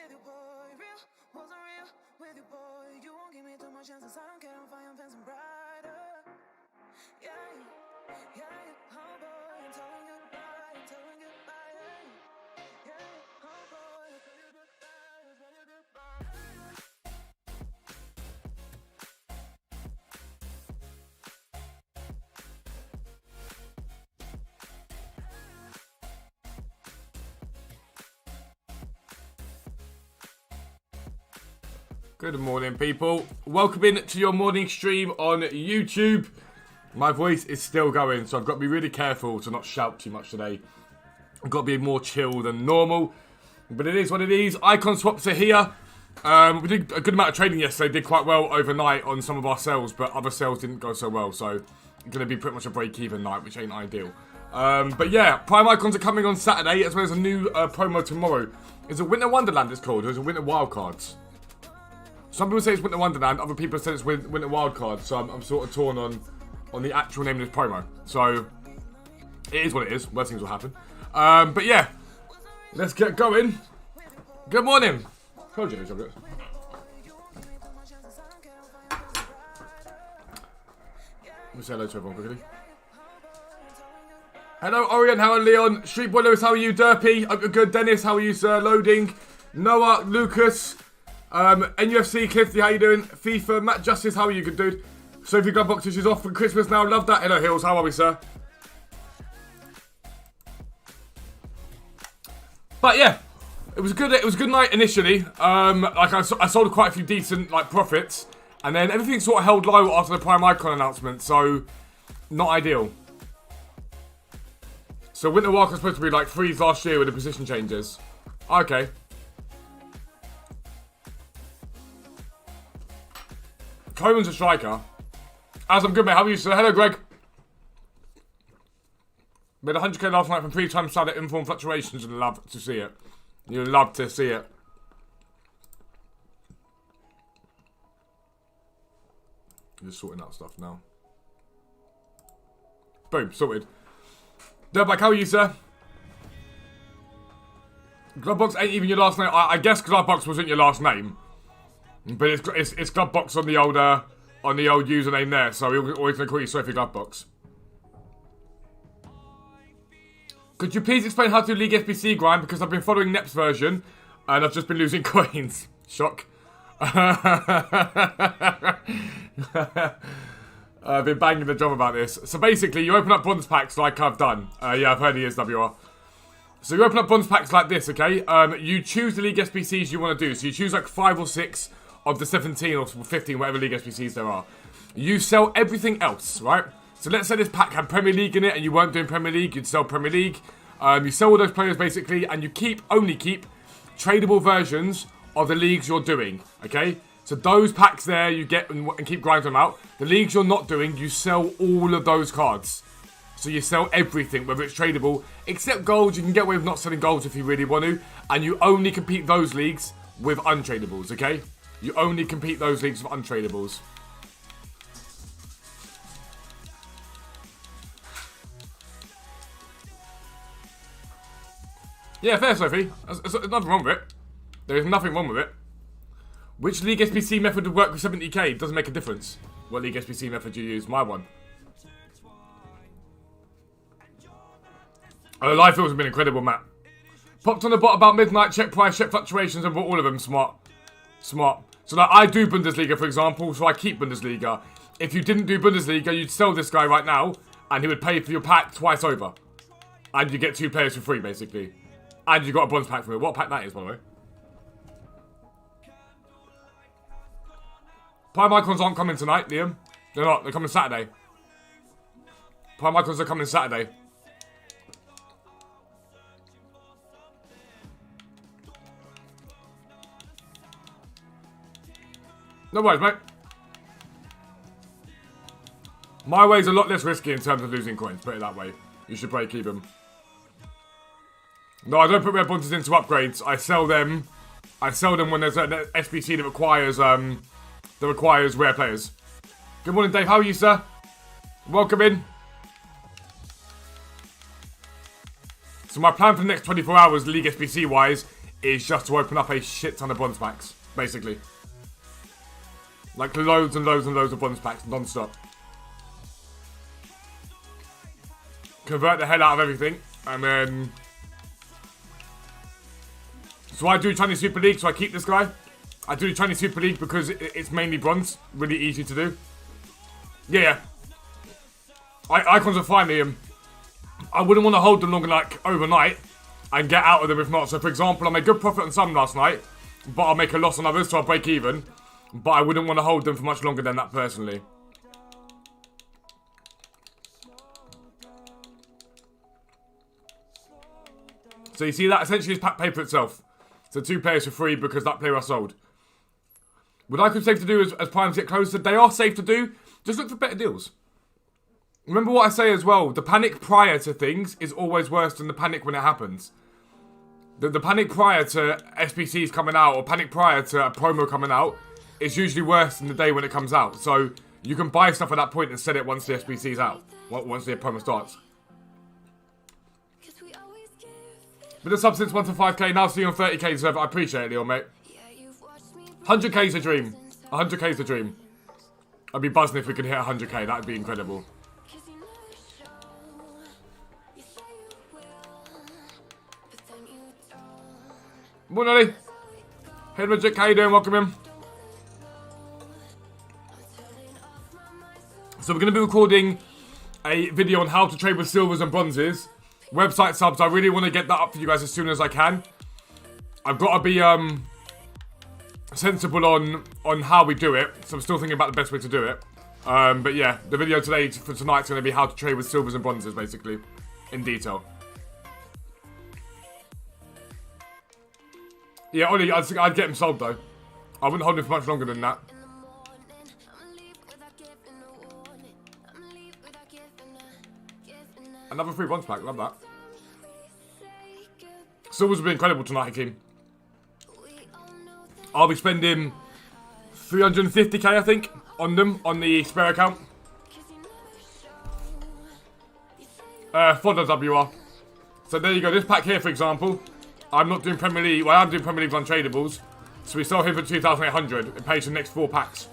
with you, boy. Real wasn't real with you, boy. You won't give me too much chances. I don't care. I'm fine, I'm fencing brighter. Yeah, yeah, yeah. Oh boy, I'm telling goodbye. I'm telling goodbye. Yeah, yeah. Oh boy, I'm telling goodbye. I'm telling goodbye. Good morning, people. Welcome in to your morning stream on YouTube. My voice is still going, so I've got to be really careful to not shout too much today. I've got to be more chill than normal, but it is what it is. Icon swaps are here. We did a good amount of trading yesterday. Did quite well overnight on some of our sales, but other sales didn't go so well, so it's going to be pretty much a break-even night, which ain't ideal. But yeah, Prime Icons are coming on Saturday, as well as a new promo tomorrow. Is it Winter Wonderland it's called, or is it Winter Wildcards? Some people say it's Winter Wonderland, other people say it's Winter Wildcards, so I'm sort of torn on the actual name of this promo. So, it is what it is. Worst things will happen. But yeah, let's get going. Good morning. Hello, Jenny Chocolate. Let me say hello to everyone quickly. Hello, Orion. How are Leon? Street Boy Lewis, how are you? Derpy, hope you're good. Dennis, how are you, sir? Loading. Noah, Lucas. NUFC, Clifty, how you doing? FIFA, Matt Justice, how are you, good dude? Sophie Glove Boxes is off for Christmas now, love that. Hello Hills, how are we, sir? But yeah, it was a good night initially. Like I sold quite a few decent profits, and then everything sort of held low after the Prime Icon announcement, so not ideal. So Winter Walk was supposed to be like freeze last year with the position changes. Okay. Coleman's a striker. As I'm good, mate. How are you, sir? Hello, Greg. Made 100k last night from 3 times Saturday informed fluctuations, and love to see it. You love to see it. Just sorting out stuff now. Boom, sorted. Dirtbag, how are you, sir? Glovebox ain't even your last name. I guess Glovebox wasn't your last name. But it's Glovebox on the old username there, so we're always gonna call you Sophie Glovebox. Could you please explain how to do League SBC grind? Because I've been following Nep's version and I've just been losing coins. Shock. I've been banging the drum about this. So basically, you open up bronze packs like I've done. Yeah, I've heard he is WR. So you open up bronze packs like this, okay? You choose the League SBCs you want to do. So you choose like 5 or 6 of the 17 or 15, whatever League SBCs there are. You sell everything else, right? So let's say this pack had Premier League in it and you weren't doing Premier League, you'd sell Premier League. You sell all those players basically, and you only keep tradable versions of the leagues you're doing, okay? So those packs there you get and keep grinding them out. The leagues you're not doing, you sell all of those cards. So you sell everything, whether it's tradable, except gold. You can get away with not selling golds if you really want to. And you only compete those leagues with untradables, okay? You only compete those leagues with untradables. Yeah, fair, Sophie. There's nothing wrong with it. There is nothing wrong with it. Which League SBC method would work with 70k? It doesn't make a difference. What League SBC method you use? My one. Oh, the live fields have been incredible, Matt. Popped on the bot about midnight, check price, check fluctuations, and bought all of them. Smart. Smart. So like, I do Bundesliga, for example, so I keep Bundesliga. If you didn't do Bundesliga, you'd sell this guy right now, and he would pay for your pack twice over. And you get 2 players for free, basically. And you got a bronze pack from it. What pack that is, by the way. Prime Icons aren't coming tonight, Liam. They're not. They're coming Saturday. Prime Icons are coming Saturday. No worries, mate. My way's a lot less risky in terms of losing coins, put it that way. You should break even. No, I don't put red bounties into upgrades. I sell them. I sell them when there's an SBC that requires rare players. Good morning, Dave. How are you, sir? Welcome in. So my plan for the next 24 hours, League SBC wise, is just to open up a shit ton of bronze packs, basically. Like loads and loads and loads of bronze packs, non-stop. Convert the hell out of everything, and then... So I do Chinese Super League, so I keep this guy. I do Chinese Super League because it's mainly bronze. Really easy to do. Yeah. Icons are fine, Liam. I wouldn't want to hold them longer, like, overnight. And get out of them if not. So, for example, I made good profit on some last night. But I'll make a loss on others, so I'll break even. But I wouldn't want to hold them for much longer than that, personally. So you see that? Essentially, it's pack paper itself. So 2 players for free because that player I sold. Would icons safe to do as primes get closer? They are safe to do. Just look for better deals. Remember what I say as well. The panic prior to things is always worse than the panic when it happens. The panic prior to SBCs coming out or panic prior to a promo coming out is usually worse than the day when it comes out. So you can buy stuff at that point and sell it once the SBC's out. Once the promo starts. Been a sub since 1 to 5k, now see you on 30k server. I appreciate it, Leon, mate. 100k is a dream. 100k is a dream. I'd be buzzing if we could hit 100k, that'd be incredible. Morning, Ollie. Hey, Magic, how you doing? Welcome in. So we're going to be recording a video on how to trade with silvers and bronzes. Website subs, I really want to get that up for you guys as soon as I can. I've got to be sensible on how we do it, so I'm still thinking about the best way to do it. But yeah, the video today for tonight's going to be how to trade with silvers and bronzes, basically, in detail. Yeah, Ollie, I'd get him sold though. I wouldn't hold him for much longer than that. Another free bronze pack, love that. Silvers will be incredible tonight, Hakeem. I'll be spending 350k, I think, on them, on the spare account. Fodder WR. So there you go, this pack here, for example. I'm not doing Premier League, well I am doing Premier League untradables. So we sell him for 2,800. It pays for the next 4 packs.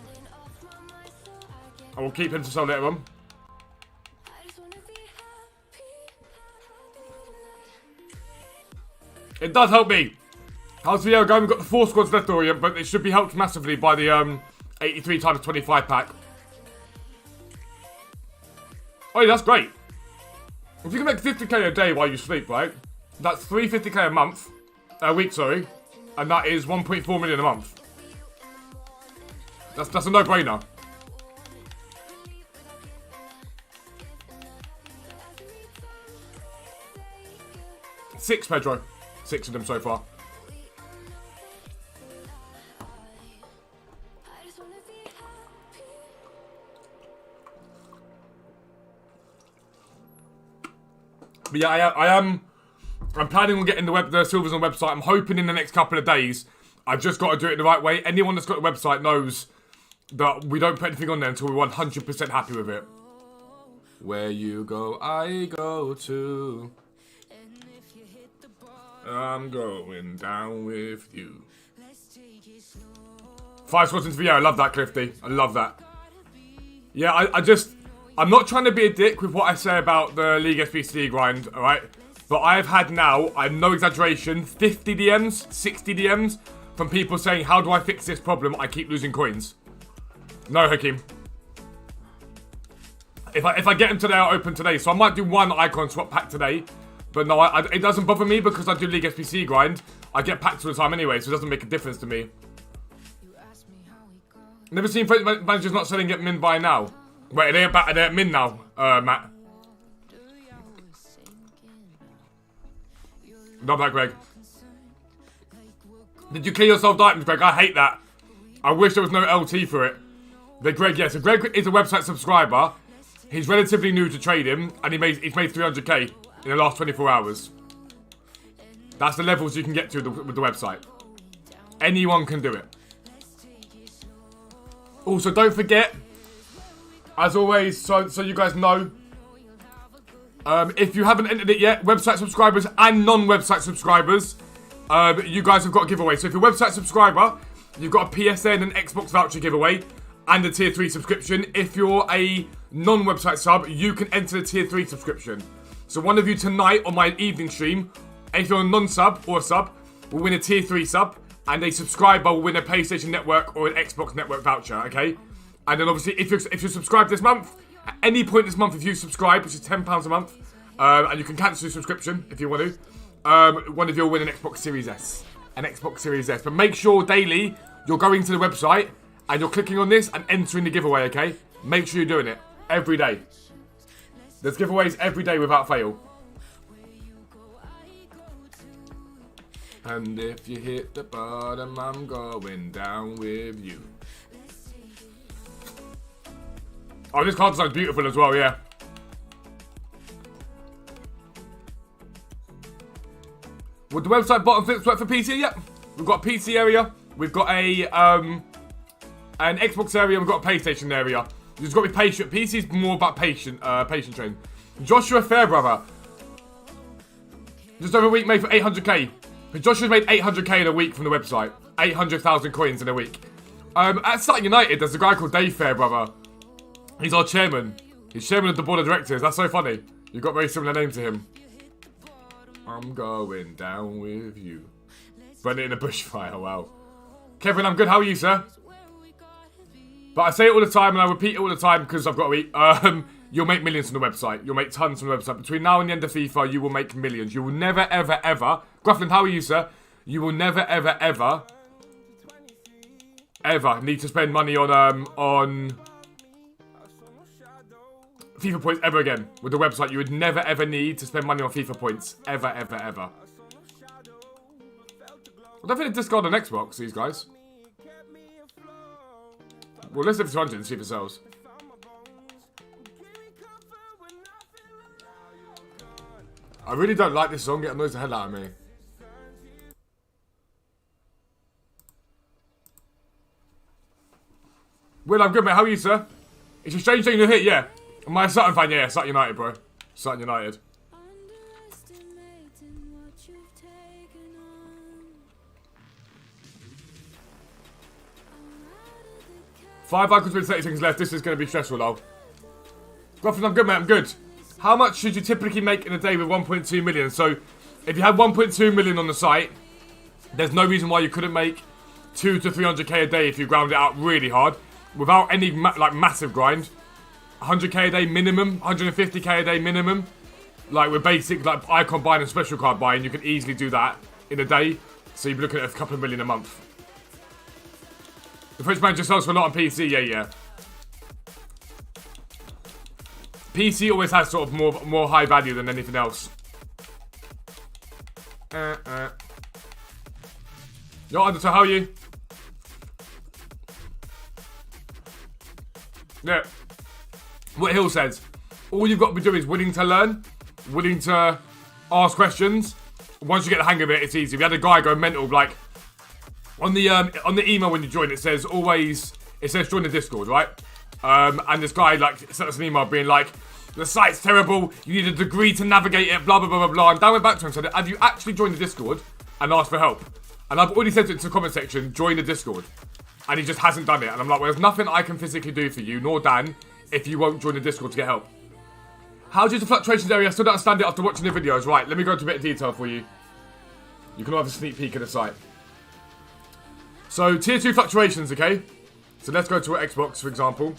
I will keep him to sell later on. It does help me. How's the video going? We've got the 4 squads left, Orient, but it should be helped massively by the 83 times 25 pack. Oh yeah, that's great. If you can make 50k a day while you sleep, right? That's 350k a week, sorry. And that is 1.4 million a month. That's a no-brainer. 6, Pedro. 6 of them so far. But yeah, I'm planning on getting the silvers on the website. I'm hoping in the next couple of days. I've just got to do it the right way. Anyone that's got the website knows that we don't put anything on there until we're 100% happy with it. Where you go, I go too. I'm going down with you. 5 squads into the air. I love that, Clifty. I love that. Yeah, I'm not trying to be a dick with what I say about the League SBC grind, alright? But I've had now, I'm no exaggeration, 50 DMs, 60 DMs from people saying, how do I fix this problem? I keep losing coins. No, Hakeem. If I get them today, I'll open today. So I might do 1 icon swap pack today. But no, it doesn't bother me because I do League SBC grind. I get packs all the time anyway, so it doesn't make a difference to me. Never seen managers not selling at min by now. Wait, are they at min now, Matt? Love that, Greg. Did you clear yourself items, Greg? I hate that. I wish there was no LT for it. But Greg, yeah, so Greg is a website subscriber. He's relatively new to trading, and he's made 300k in the last 24 hours. That's the levels you can get to with the website. Anyone can do it. Also, don't forget, as always, so you guys know, if you haven't entered it yet, website subscribers and non-website subscribers, you guys have got a giveaway. So if you're a website subscriber, you've got a PSN and Xbox voucher giveaway and a tier 3 subscription. If you're a non-website sub, you can enter the tier 3 subscription. So one of you tonight on my evening stream, if you're a non-sub or a sub, will win a tier 3 sub, and a subscriber will win a PlayStation Network or an Xbox Network voucher, okay? And then obviously, if you're subscribed this month, at any point this month, if you subscribe, which is £10 a month, and you can cancel your subscription if you want to, one of you will win an Xbox Series S. An Xbox Series S. But make sure daily you're going to the website and you're clicking on this and entering the giveaway, okay? Make sure you're doing it every day. There's giveaways every day without fail. And if you hit the bottom, I'm going down with you. Oh, this card design beautiful as well, yeah. Would the website bottom flips work for PC? Yep. We've got a PC area. We've got a an Xbox area. We've got a PlayStation area. You just got to be patient. PC's more about patient training. Joshua Fairbrother. Just over a week made for 800k. Joshua's made 800k in a week from the website. 800,000 coins in a week. At Sutton United, there's a guy called Dave Fairbrother. He's our chairman. He's chairman of the board of directors. That's so funny. You've got a very similar name to him. I'm going down with you. Burn it in a bushfire, wow. Kevin, I'm good. How are you, sir? But I say it all the time, and I repeat it all the time because I've got to eat. You'll make millions from the website. You'll make tons from the website. Between now and the end of FIFA, you will make millions. You will never, ever, ever... Grufflin, how are you, sir? You will never, ever, ever need to spend money on FIFA points ever again. With the website, you would never, ever need to spend money on FIFA points. Ever, ever, ever. I don't think they discard on Xbox, these guys. Well, let's live for 200 and see if it sells. I really don't like this song. It annoys the hell out of me. Will, I'm good, mate. How are you, sir? It's a strange thing to hit, yeah. Am I a Sutton fan? Yeah, Sutton United, bro. Sutton United. Five icons with 30 seconds left. This is going to be stressful, though. Gruffin, I'm good, mate. I'm good. How much should you typically make in a day with 1.2 million? So, if you had 1.2 million on the site, there's no reason why you couldn't make 2 to 300k a day if you ground it out really hard. Without any, massive grind. 100k a day minimum, 150k a day minimum. Like, with basic, icon buying and special card buying, you can easily do that in a day. So, you'd be looking at a couple of million a month. The French manager sells for a lot on PC, yeah. PC always has sort of more high value than anything else. Yo, Undertow, how are you? Yeah. What Hill says, all you've got to be doing is willing to learn, willing to ask questions. Once you get the hang of it, it's easy. We had a guy go mental, like, on the email when you join, it says join the Discord, right? And this guy, like, sent us an email being like, the site's terrible, you need a degree to navigate it, blah, blah, blah, blah, blah. And Dan went back to him and said, have you actually joined the Discord and asked for help? And I've already said it to the comment section, join the Discord. And he just hasn't done it. And I'm like, well, there's nothing I can physically do for you, nor Dan, if you won't join the Discord to get help. How do you use the fluctuations area? I still don't understand it after watching the videos. Right, let me go into a bit of detail for you. You can have a sneak peek of the site. So, tier 2 fluctuations, okay? So let's go to Xbox, for example.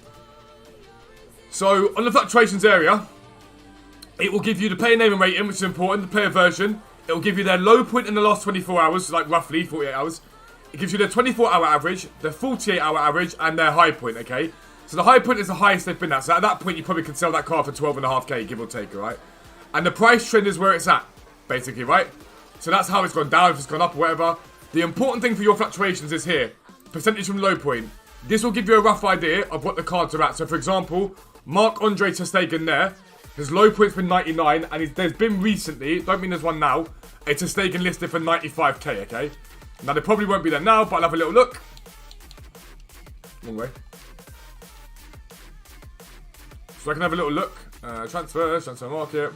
So, on the fluctuations area, it will give you the player name and rating, which is important, the player version. It will give you their low point in the last 24 hours, like roughly 48 hours. It gives you their 24-hour average, their 48-hour average, and their high point, okay? So the high point is the highest they've been at. So at that point, you probably could sell that card for 12.5k, give or take, right? And the price trend is where it's at, basically, right? So that's how it's gone down, if it's gone up or whatever. The important thing for your fluctuations is here. Percentage from low point. This will give you a rough idea of what the cards are at. So, for example, Marc-Andre ter Stegen there. His low point's been 99, and there's been recently, don't mean there's one now, a ter Stegen listed for 95k, okay? Now, they probably won't be there now, but I'll have a little look. Wrong way. So I can have a little look. Transfer market.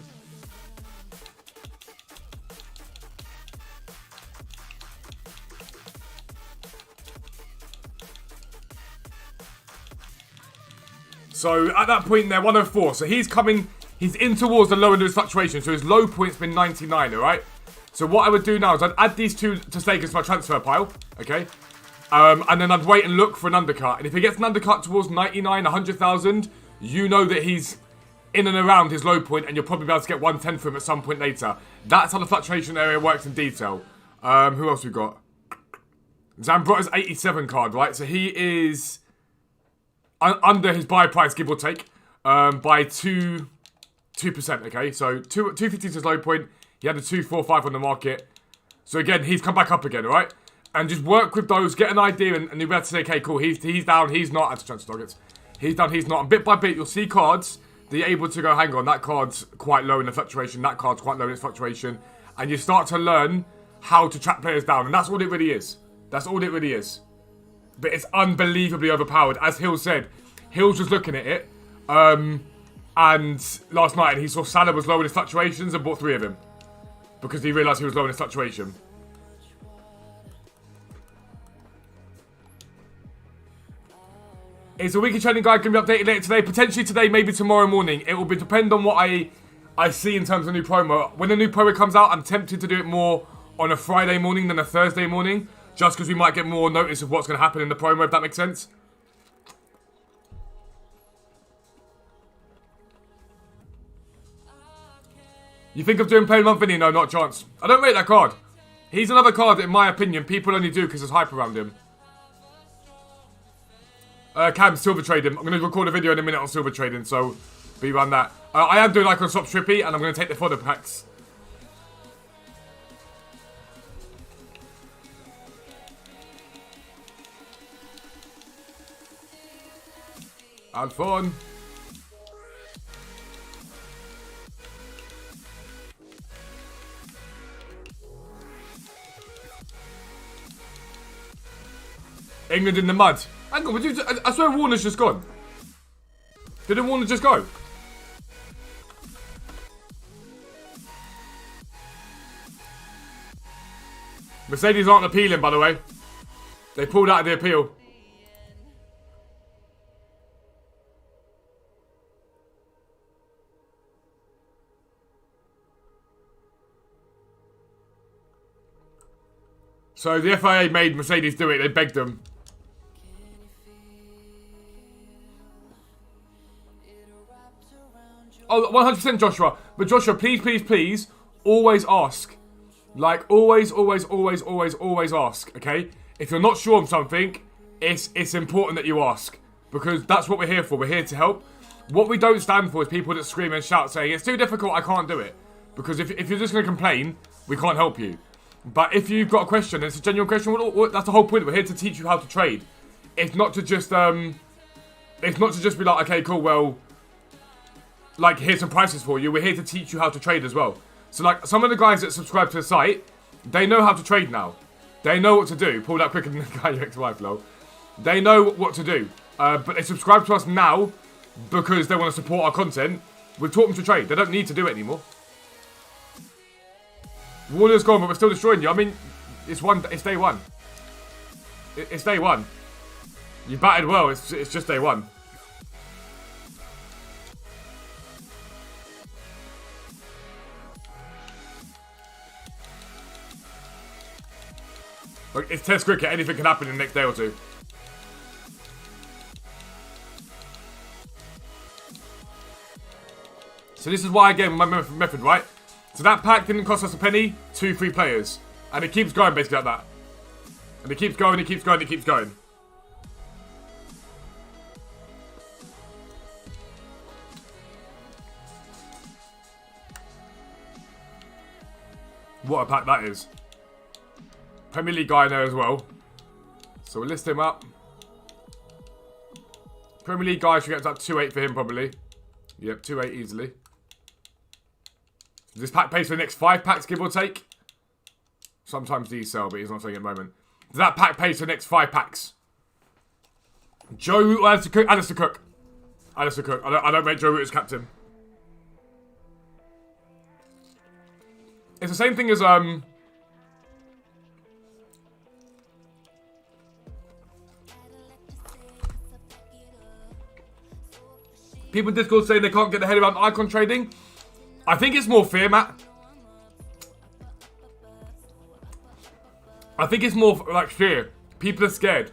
So at that point, they're 104. So he's coming, he's in towards the low end of his fluctuation. So his low point's been 99, alright? So what I would do now is I'd add these two to stake as my transfer pile, okay? And then I'd wait and look for an undercut. And if he gets an undercut towards 99, 100,000, you know that he's in and around his low point, and you'll probably be able to get 110 from him at some point later. That's how the fluctuation area works in detail. Who else we got? Zambrotta's 87 card, right? So he is under his buy price, give or take, by 2%, okay? So 250 is his low point. He had a 245 on the market. So again, he's come back up again, all right? And just work with those, get an idea, and you'll be able to say, okay, cool, he's down, he's not. That's transfer targets. He's down, he's not. And bit by bit, you'll see cards that you're able to go, hang on, that card's quite low in the fluctuation, that card's quite low in its fluctuation. And you start to learn how to track players down. And that's all it really is. That's all it really is. But it's unbelievably overpowered. As Hill said, Hill's was looking at it. And last night, and he saw Salah was low in his fluctuations and bought 3 of him. Because he realised he was low in his fluctuation. Is the weekly training guide going to be updated later today? Potentially today, maybe tomorrow morning. It will depend on what I see in terms of new promo. When the new promo comes out, I'm tempted to do it more on a Friday morning than a Thursday morning. Just because we might get more notice of what's going to happen in the promo, if that makes sense. You think of doing Play Month Vinny? No, not a chance. I don't rate that card. He's another card that, in my opinion, people only do because there's hype around him. Cam, silver trading. I'm going to record a video in a minute on silver trading, so be around that. I am doing Icon Swap Strippy, and I'm going to take the Fodder packs. Had fun. England in the mud. Hang on, I swear Warner's just gone. Didn't Warner just go? Mercedes aren't appealing, by the way. They pulled out of the appeal. So the FIA made Mercedes do it. They begged them. Oh, 100% Joshua. But Joshua, please, please, please, always ask. Like, always ask, okay? If you're not sure on something, it's important that you ask. Because that's what we're here for. We're here to help. What we don't stand for is people that scream and shout saying, it's too difficult, I can't do it. Because if you're just going to complain, we can't help you. But if you've got a question, and it's a genuine question, that's the whole point. We're here to teach you how to trade. It's not to just, be like, okay, cool, well, like, here's some prices for you. We're here to teach you how to trade as well. So, like, some of the guys that subscribe to the site, they know how to trade now. They know what to do. Pull that quicker than the guy your ex-wife, lol. They know what to do. But they subscribe to us now because they want to support our content. We've taught them to trade. They don't need to do it anymore. Warner's gone, but we're still destroying you. I mean, it's day one. It's day one. You batted well. It's just day one. Look, it's Test cricket. Anything can happen in the next day or two. So this is why, again, my method, right? So that pack didn't cost us a penny, 2 free players. And it keeps going basically like that. And it keeps going, it keeps going, it keeps going. What a pack that is. Premier League guy in there as well. So we'll list him up. Premier League guy should get to that 2.8 for him probably. Yep, 2.8 easily. This pack pays for the next 5 packs, give or take. Sometimes these sell, but he's not saying at the moment. That pack pays for the next 5 packs. Joe Root or Alistair Cook? Alistair Cook. Alistair Cook. I don't make Joe Root as captain. It's the same thing as People in Discord saying they can't get their head around icon trading. I think it's more fear, Matt. I think it's more like fear. People are scared.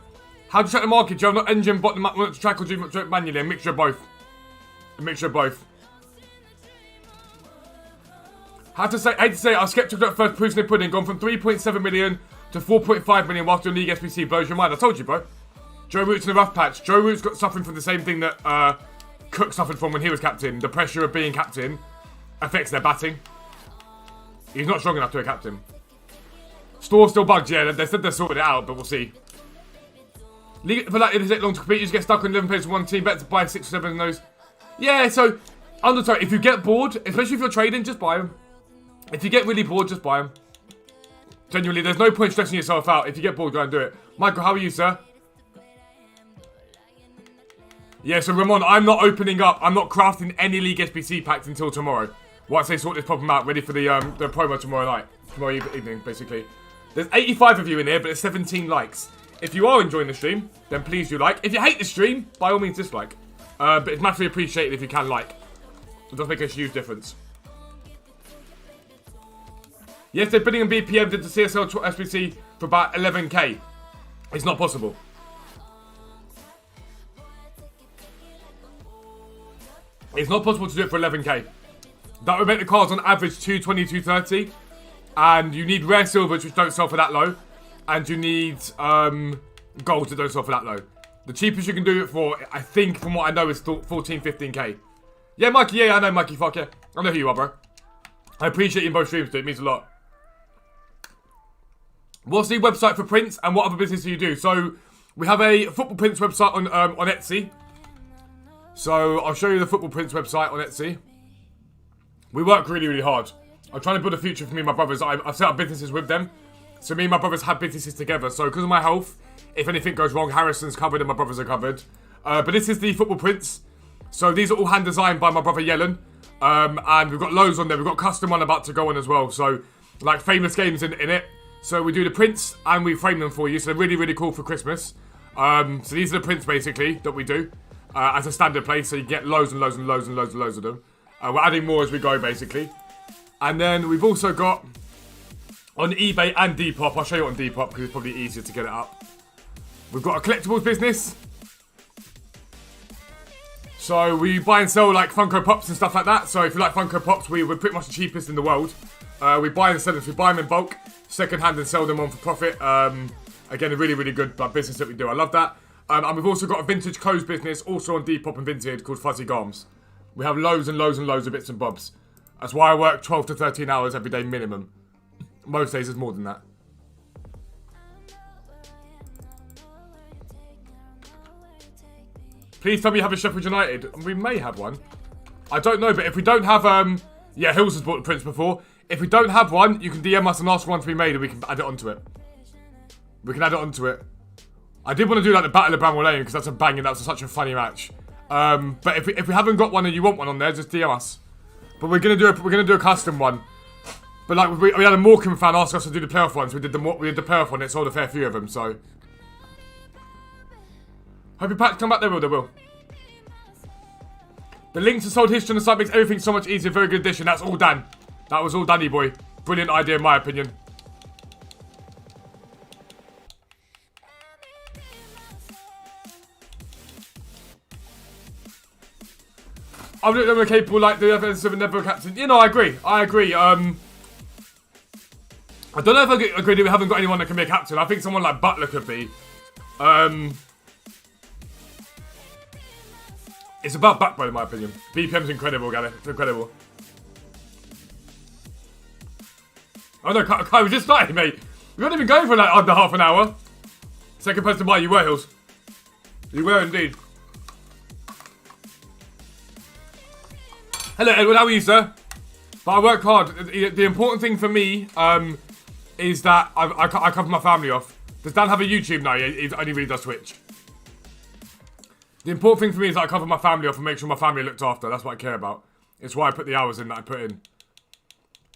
How do you track the market? Do you have not engine, bot, the track, or do you track manually? A mixture of both. A mixture of both. Hate to say, I was skeptical at first. Proofs in the pudding, gone from 3.7 million to 4.5 million whilst doing League SBC. Blows your mind. I told you, bro. Joe Root's in a rough patch. Joe Root's got suffering from the same thing that Cook suffered from when he was captain. The pressure of being captain affects their batting. He's not strong enough to be a captain. Store's still bugged, yeah. They said they sorted it out, but we'll see. League, for like, it take long to compete. You just get stuck on 11 players for one team. Better to buy 6 or 7 of those. Yeah, so, if you get bored, especially if you're trading, just buy them. If you get really bored, just buy them. Genuinely, there's no point stressing yourself out. If you get bored, go and do it. Michael, how are you, sir? Yeah, so Ramon, I'm not opening up. I'm not crafting any League SBC packs until tomorrow. Once they sort this problem out, ready for the promo tomorrow night. Tomorrow evening, basically. There's 85 of you in here, but there's 17 likes. If you are enjoying the stream, then please do like. If you hate the stream, by all means dislike. But it's massively appreciated if you can like. It does make a huge difference. Yes, they're bidding on BPM did the CSL SBC for about 11k. It's not possible. It's not possible to do it for 11k. That would make the cards on average 220, 230. And you need rare silvers, which don't sell for that low. And you need golds that don't sell for that low. The cheapest you can do it for, I think, from what I know, is 14, 15k. Yeah, Mikey, yeah, I know, Mikey, fuck yeah. I know who you are, bro. I appreciate you in both streams, dude. It means a lot. What's the website for prints and what other business do you do? So, we have a football prints website on Etsy. So, I'll show you the football prints website on Etsy. We work really, really hard. I'm trying to build a future for me and my brothers. I've set up businesses with them. So, me and my brothers have businesses together. So, because of my health, if anything goes wrong, Harrison's covered and my brothers are covered. But this is the football prints. So, these are all hand designed by my brother Yellen. And we've got loads on there. We've got custom one about to go on as well. So, like famous games in it. So we do the prints and we frame them for you. So they're really, really cool for Christmas. So these are the prints basically that we do as a standard place. So you get loads and loads and loads and loads and loads of them. We're adding more as we go basically. And then we've also got on eBay and Depop. I'll show you on Depop because it's probably easier to get it up. We've got a collectibles business. So we buy and sell like Funko Pops and stuff like that. So if you like Funko Pops, we're pretty much the cheapest in the world. We buy and sell them. So we buy them in bulk, second hand, and sell them on for profit. Again, a really, really good business that we do. I love that. And we've also got a vintage clothes business, also on Depop and Vinted, called Fuzzy Garms. We have loads and loads and loads of bits and bobs. That's why I work 12 to 13 hours every day minimum. Most days there's more than that. Please tell me you have a Sheffield United. We may have one. I don't know, but if we don't have... yeah, Hills has bought the prints before. If we don't have one, you can DM us and ask for one to be made and we can add it onto it. We can add it onto it. I did want to do like the Battle of Bramwell Lane because that's a banging, that's such a funny match. But if we haven't got one and you want one on there, just DM us. But we're gonna do a custom one. But like we had a Morecambe fan ask us to do the playoff ones. We did the playoff one. It sold a fair few of them. So hope your packs come back. They will. The links to sold history on the site makes everything so much easier. Very good addition. That's all Dan. That was all Danny boy. Brilliant idea in my opinion. I've looked at them capable like the others of never captain. You know, I agree. I don't know if I agree that we haven't got anyone that can be a captain. I think someone like Butler could be. It's about backbone in my opinion. BPM's incredible, Gary. It's incredible. Oh no, Kai, we just started, mate. We weren't even going for like under half an hour. Second person to buy, you were, Hills. You were indeed. Hello, Edward. How are you, sir? But I work hard. The important thing for me is that I cover my family off. Does Dan have a YouTube now? He only really does Twitch. The important thing for me is that I cover my family off and make sure my family looked after. That's what I care about. It's why I put the hours in that I put in.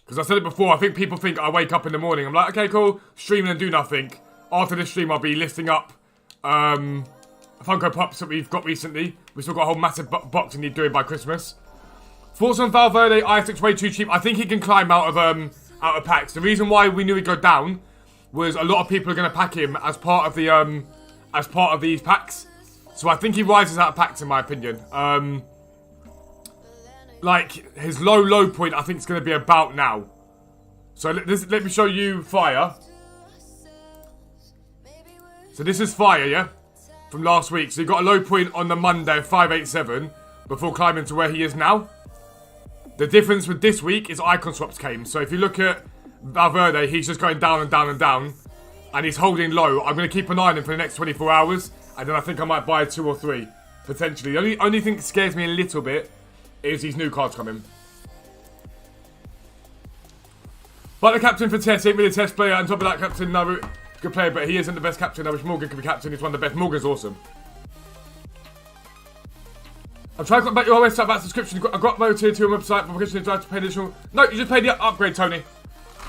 Because I said it before, I think people think I wake up in the morning. I'm like, okay, cool, streaming and do nothing. After this stream, I'll be listing up Funko Pops that we've got recently. We still got a whole massive box to need doing by Christmas. Thoughts on Valverde? Isaac's way too cheap. I think he can climb out of packs. The reason why we knew he'd go down was a lot of people are going to pack him as part of these packs. So I think he rises out of packs in my opinion. Like his low point, I think it's going to be about now. So let me show you Fire. So this is Fire, yeah, from last week. So he got a low point on the Monday, 587, before climbing to where he is now. The difference with this week is icon swaps came. So if you look at Valverde, he's just going down and down and down, and he's holding low. I'm going to keep an eye on him for the next 24 hours, and then I think I might buy 2 or 3, potentially. The only thing that scares me a little bit is these new cards coming. But the captain for Test, ain't really a Test player, and top of that captain, no, good player, but he isn't the best captain. I wish Morgan could be captain. He's one of the best. Morgan's awesome. I'm trying to get back your website about subscription. I got my tier 2 website, but because you have to pay additional. No, you just pay the upgrade, Tony.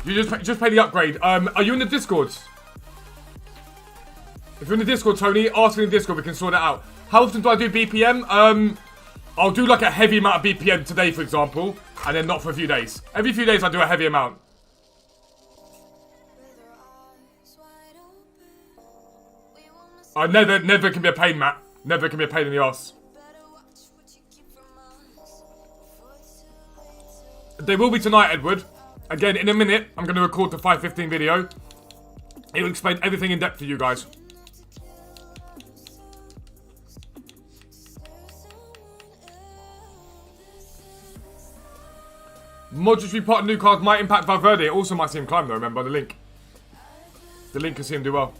You just pay the upgrade. Are you in the Discord? If you're in the Discord, Tony, ask in the Discord. We can sort it out. How often do I do BPM? I'll do like a heavy amount of BPM today, for example, and then not for a few days. Every few days I do a heavy amount. Never can be a pain, Matt. Never can be a pain in the arse. They will be tonight, Edward. Again, in a minute, I'm going to record the 5:15 video. It will explain everything in depth for you guys. Modulatory part of new cards might impact Valverde. It also might see him climb though, remember the link. The link can see him do well.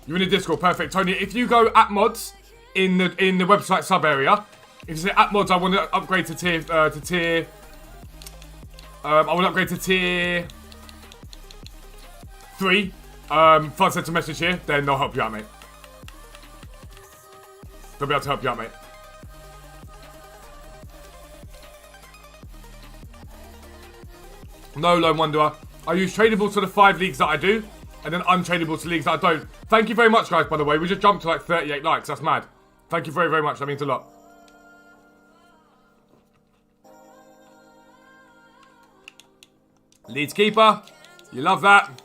You're in the Discord, perfect. Tony, if you go at mods in the website sub area, if you say at mods, I want to upgrade to tier I want to upgrade to tier 3. Fun sent a message here, then they'll help you out, mate. They'll be able to help you out, mate. No, Lone Wanderer. I use tradable to the 5 leagues that I do, and then untradable to leagues that I don't. Thank you very much, guys, by the way. We just jumped to like 38 likes. That's mad. Thank you very, very much. That means a lot. Leeds keeper. You love that.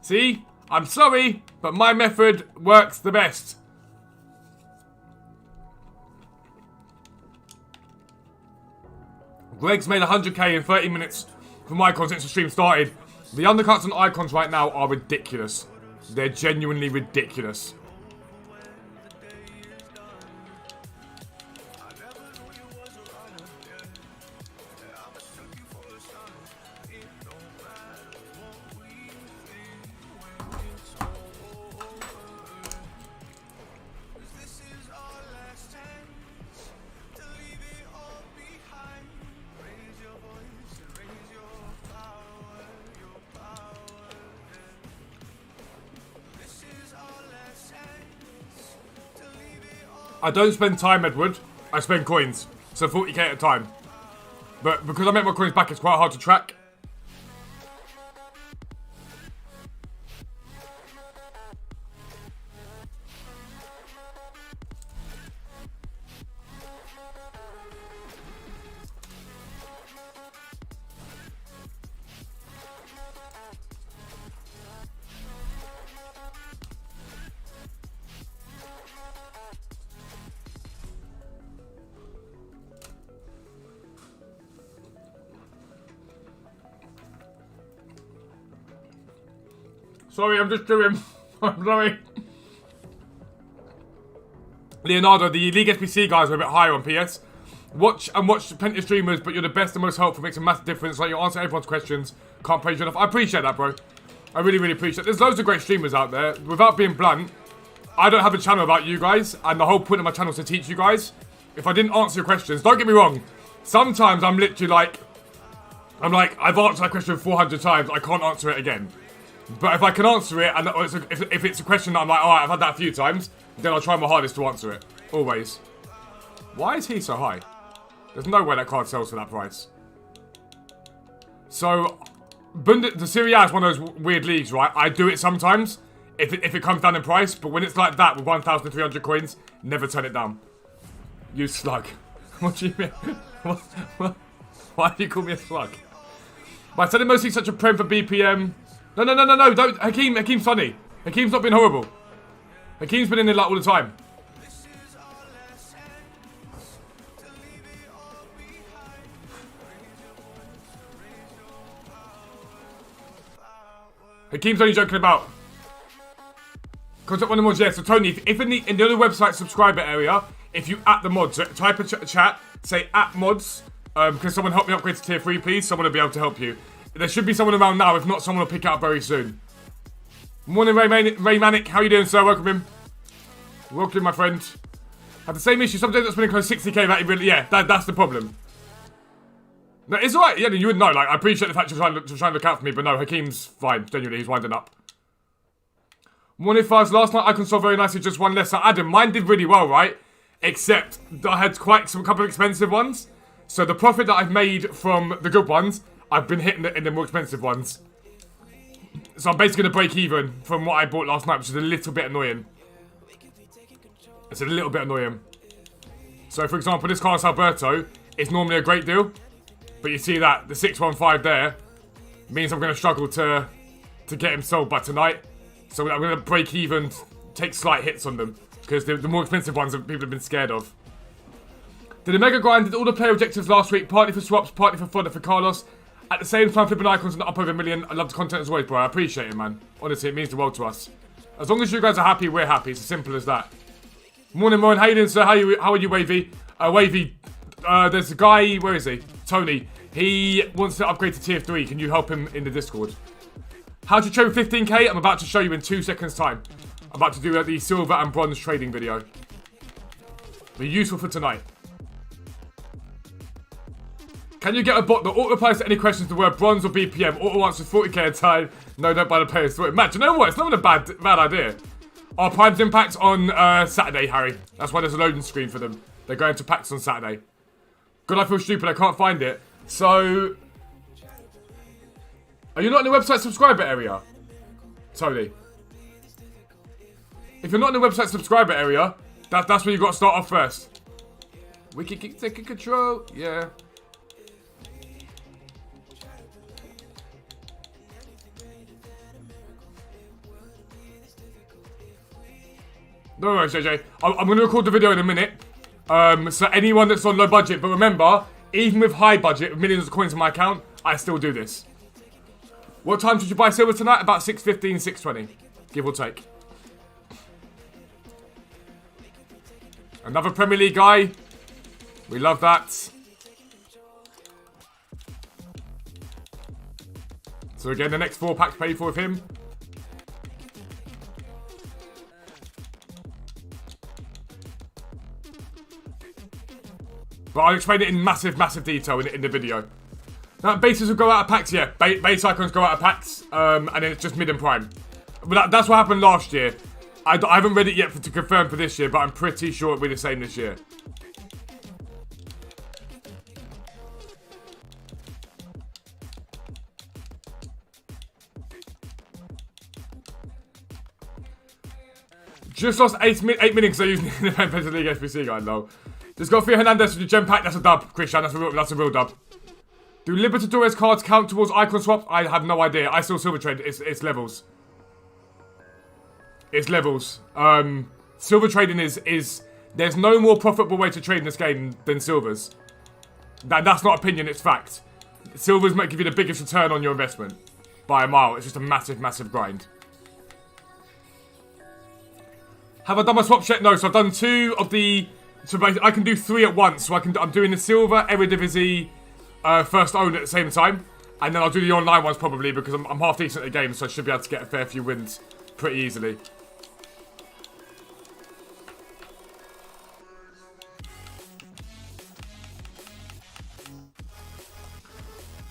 See? I'm sorry, but my method works the best. Greg's made 100k in 30 minutes from icons since the stream started. The undercuts on icons right now are ridiculous. They're genuinely ridiculous. I don't spend time, Edward. I spend coins. So 40k at a time. But because I make my coins back, it's quite hard to track. Sorry, I'm just doing. I'm sorry. Leonardo, the League SBC guys are a bit higher on PS. Watch plenty of streamers, but you're the best and most helpful. Makes a massive difference. Like you answer everyone's questions. Can't praise you enough. I appreciate that, bro. I really, really appreciate it. There's loads of great streamers out there. Without being blunt, I don't have a channel about you guys, and the whole point of my channel is to teach you guys. If I didn't answer your questions, don't get me wrong. Sometimes I'm literally like, I've answered that question 400 times. I can't answer it again. But if I can answer it, and if it's a question that I'm like, alright, I've had that a few times, then I'll try my hardest to answer it. Always. Why is he so high? There's no way that card sells for that price. So, the Serie A is one of those weird leagues, right? I do it sometimes. if it comes down in price. But when it's like that with 1,300 coins, never turn it down. You slug. What do you mean? Why do you call me a slug? By telling mostly such a prem for BPM. No, don't. Hakeem's funny. Hakeem's not been horrible. Hakeem's been in there like all the time. Hakeem's only joking about. Contact one of the mods, yeah. So Tony, if in the other website subscriber area, if you at the mods, type a chat, say at mods. Can someone help me upgrade to tier 3, please? Someone will be able to help you. There should be someone around now. If not, someone will pick it up very soon. Morning, Ray Manic. How you doing, sir? Welcome in. Welcome in, my friend. Have the same issue. Sometimes that's been close 60k. That really, yeah, that's the problem. No, it's alright. Yeah, you would know. Like, I appreciate the fact you're trying to look out for me, but no, Hakeem's fine. Genuinely, he's winding up. Morning, Fuzz. Last night I consoled very nicely, just one less. So Adam, mine did really well, right? Except I had quite a couple of expensive ones. So the profit that I've made from the good ones, I've been hitting in the more expensive ones. So I'm basically going to break even from what I bought last night, which is a little bit annoying. It's a little bit annoying. So for example, this Carlos Alberto is normally a great deal. But you see that, the 615 there, means I'm going to struggle to get him sold by tonight. So I'm going to break even, take slight hits on them. Because the more expensive ones that people have been scared of. Did the Mega Grind did all the player objectives last week, partly for swaps, partly for fodder for Carlos. At the same time, flipping icons and up over 1 million. I love the content as always, bro. I appreciate it, man. Honestly, it means the world to us. As long as you guys are happy, we're happy. It's as simple as that. Morning, Moran. How you doing, sir? How are you, Wavy? Wavy, there's a guy, where is he? Tony. He wants to upgrade to tier 3. Can you help him in the Discord? How to trade with 15k? I'm about to show you in 2 seconds' time. I'm about to do the silver and bronze trading video. Be useful for tonight. Can you get a bot that auto replies to any questions the word bronze or BPM? Auto answers 40k at a time. No, don't buy the players. Matt, do you know what? It's not a bad idea. Our Prime's impact on Saturday, Harry. That's why there's a loading screen for them. They're going to packs on Saturday. God, I feel stupid. I can't find it. So, are you not in the website subscriber area? Tony. If you're not in the website subscriber area, that's where you got to start off first. We can keep taking control. Yeah. No worries, JJ. I'm going to record the video in a minute. So anyone that's on low budget, but remember, even with high budget, with millions of coins in my account, I still do this. What time did you buy silver tonight? About 6:15, 6:20, give or take. Another Premier League guy. We love that. So again, the next 4 packs paid for with him. But I'll explain it in massive detail in the video. Now, bases will go out of packs, yeah. Base icons go out of packs, and then it's just mid and prime. But that's what happened last year. I haven't read it yet to confirm for this year, but I'm pretty sure it'll be the same this year. Just lost 8 million because I used the Independent League SBC guy, lol. Just got Theo Hernandez for the gem pack. That's a dub, Christian. That's a real dub. Do Libertadores cards count towards icon swaps? I have no idea. I still silver trade. It's levels. It's levels. Silver trading is there's no more profitable way to trade in this game than silvers. That's not opinion. It's fact. Silvers might give you the biggest return on your investment by a mile. It's just a massive grind. Have I done my swap check? No. So I've done 2 of the. So I can do 3 at once. So I'm doing the silver, Eredivisie, first own at the same time. And then I'll do the online ones probably because I'm half decent at the game. So I should be able to get a fair few wins pretty easily.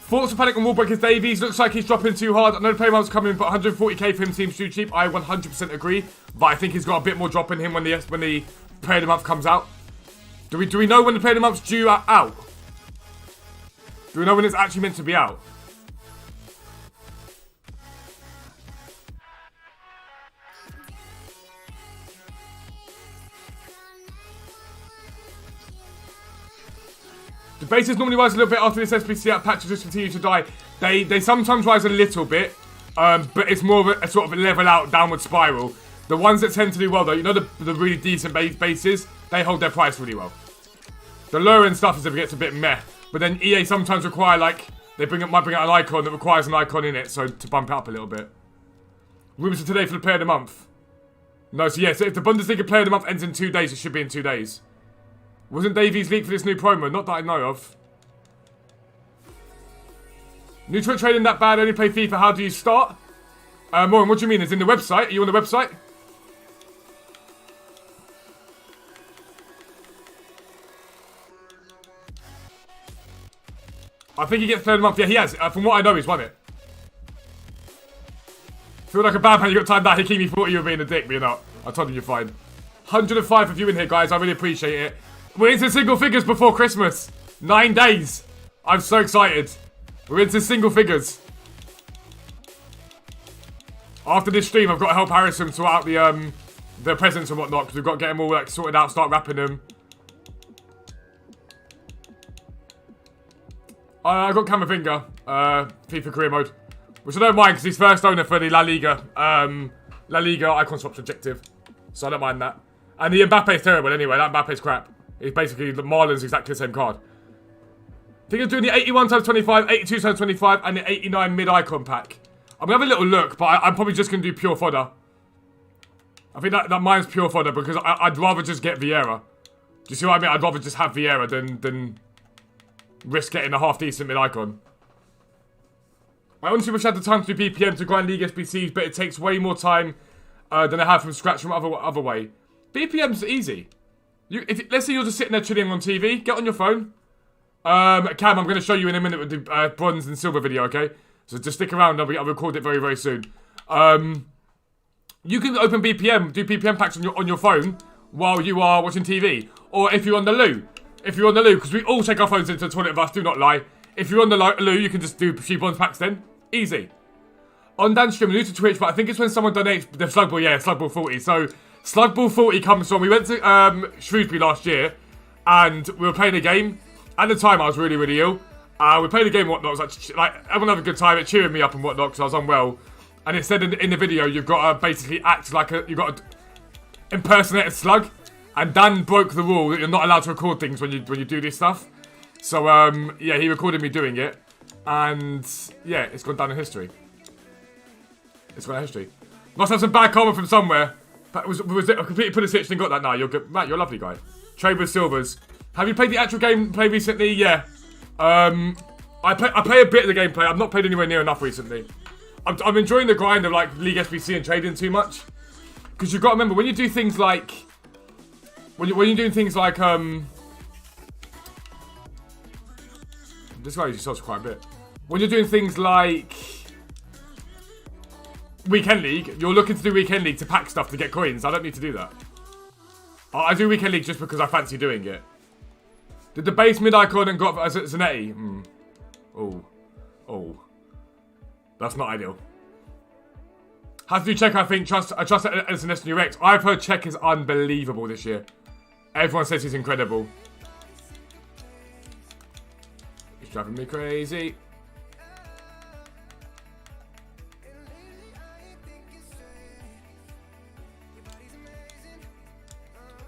Thoughts of Panic on Wallbreakers Davies. Looks like he's dropping too hard. I know the play amounts coming, but 140k for him seems too cheap. I 100% agree. But I think he's got a bit more drop in him when the player of the month comes out. Do we know when the player of the month's due out? Do we know when it's actually meant to be out? The bases normally rise a little bit after this SBC out patches just continue to die. They sometimes rise a little bit, but it's more of a sort of a level out downward spiral. The ones that tend to do well though, you know the really decent bases, they hold their price really well. The lower end stuff is if it gets a bit meh, but then EA sometimes require like, might bring out an icon that requires an icon in it, so to bump it up a little bit. Rumours for today for the player of the month. No, so yeah, so if the Bundesliga player of the month ends in 2 days, it should be in 2 days. Wasn't Davies leaked for this new promo? Not that I know of. New Twitch trading that bad, only play FIFA, how do you start? Morin, what do you mean? It's in the website? Are you on the website? I think he gets player of the month. Yeah, he has. From what I know, he's won it. Feel like a bad man, you got timed out. Hikimi thought you were being a dick, but you're not. I told him you're fine. 105 of you in here, guys. I really appreciate it. We're into single figures before Christmas. 9 days. I'm so excited. We're into single figures. After this stream, I've got to help Harrison sort out the presents and whatnot, because we've got to get them all like sorted out, start wrapping them. I got Camavinga, FIFA career mode. Which I don't mind, because he's first owner for the La Liga icon swaps objective. So I don't mind that. And the Mbappe's terrible anyway, that Mbappe's crap. It's basically, the Marlon's exactly the same card. I think I'm doing the 81 times 25, 82 times 25, and the 89 mid-icon pack. I'm going to have a little look, but I'm probably just going to do pure fodder. I think that mine's pure fodder, because I'd rather just get Vieira. Do you see what I mean? I'd rather just have Vieira than risk getting a half-decent mid-icon. I honestly wish I had the time to do BPM to grind League SBCs, but it takes way more time than I have from scratch from other way. BPM's easy. Let's say you're just sitting there chilling on TV, get on your phone. Cam, I'm going to show you in a minute with the bronze and silver video, okay? So just stick around, I'll record it very, very soon. You can open BPM, do BPM packs on your phone while you are watching TV. Or if you're on the loo. Because we all take our phones into the toilet of us, do not lie. If you're on the loo, you can just do a few bronze packs then. Easy. On Dan stream, I'm new to Twitch, but I think it's when someone donates the Slugball, yeah, Slugball40. So, Slugball40 comes from, we went to Shrewsbury last year, and we were playing a game. At the time, I was really, really ill. We played a game and whatnot. It was like everyone had a good time, it cheering me up and whatnot, because I was unwell. And it said in the video, you've got to basically act like you've got to impersonate a slug. And Dan broke the rule that you're not allowed to record things when you do this stuff. So, yeah, he recorded me doing it. And, yeah, it's gone down in history. It's gone down in history. Must have some bad karma from somewhere. But was it a completely put a stitch and got that? No, you're good. Matt, you're a lovely guy. Trade with Silvers. Have you played the actual gameplay recently? Yeah. I play a bit of the gameplay. I've not played anywhere near enough recently. I'm enjoying the grind of, like, League SBC and trading too much. Because you've got to remember, when you do things like... When you're doing things like, this guy usually sells quite a bit. When you're doing things like Weekend League, you're looking to do Weekend League to pack stuff to get coins. I don't need to do that. I do Weekend League just because I fancy doing it. Did the base mid-icon and got Zanetti? Oh. That's not ideal. Have to do Czech, I think. I trust it as an SNUX. I've heard Czech is unbelievable this year. Everyone says he's incredible. He's driving me crazy.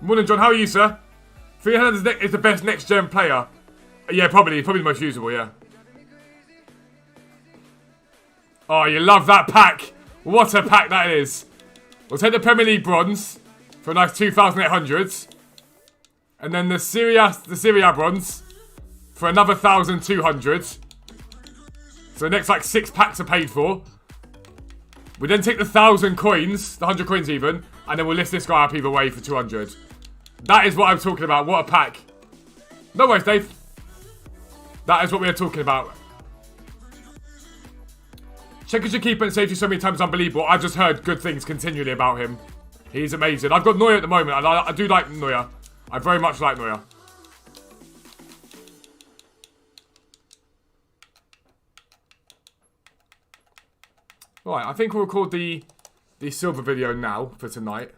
Morning, John. How are you, sir? 300 is the best next-gen player. Yeah, probably the most usable, yeah. Oh, you love that pack. What a pack that is. We'll take the Premier League bronze for a nice 2,800s. And then the Serie A bronze for another 1,200. So the next like 6 packs are paid for. We then take the 1,000 coins, the 100 coins even, and then we'll list this guy up either way for 200. That is what I'm talking about. What a pack. No worries, Dave. That is what we are talking about. Check as your keeper and saves you so many times, unbelievable. I've just heard good things continually about him. He's amazing. I've got Neuer at the moment, and I do like Neuer. I very much like Neuer. Right, I think we'll record the silver video now for tonight.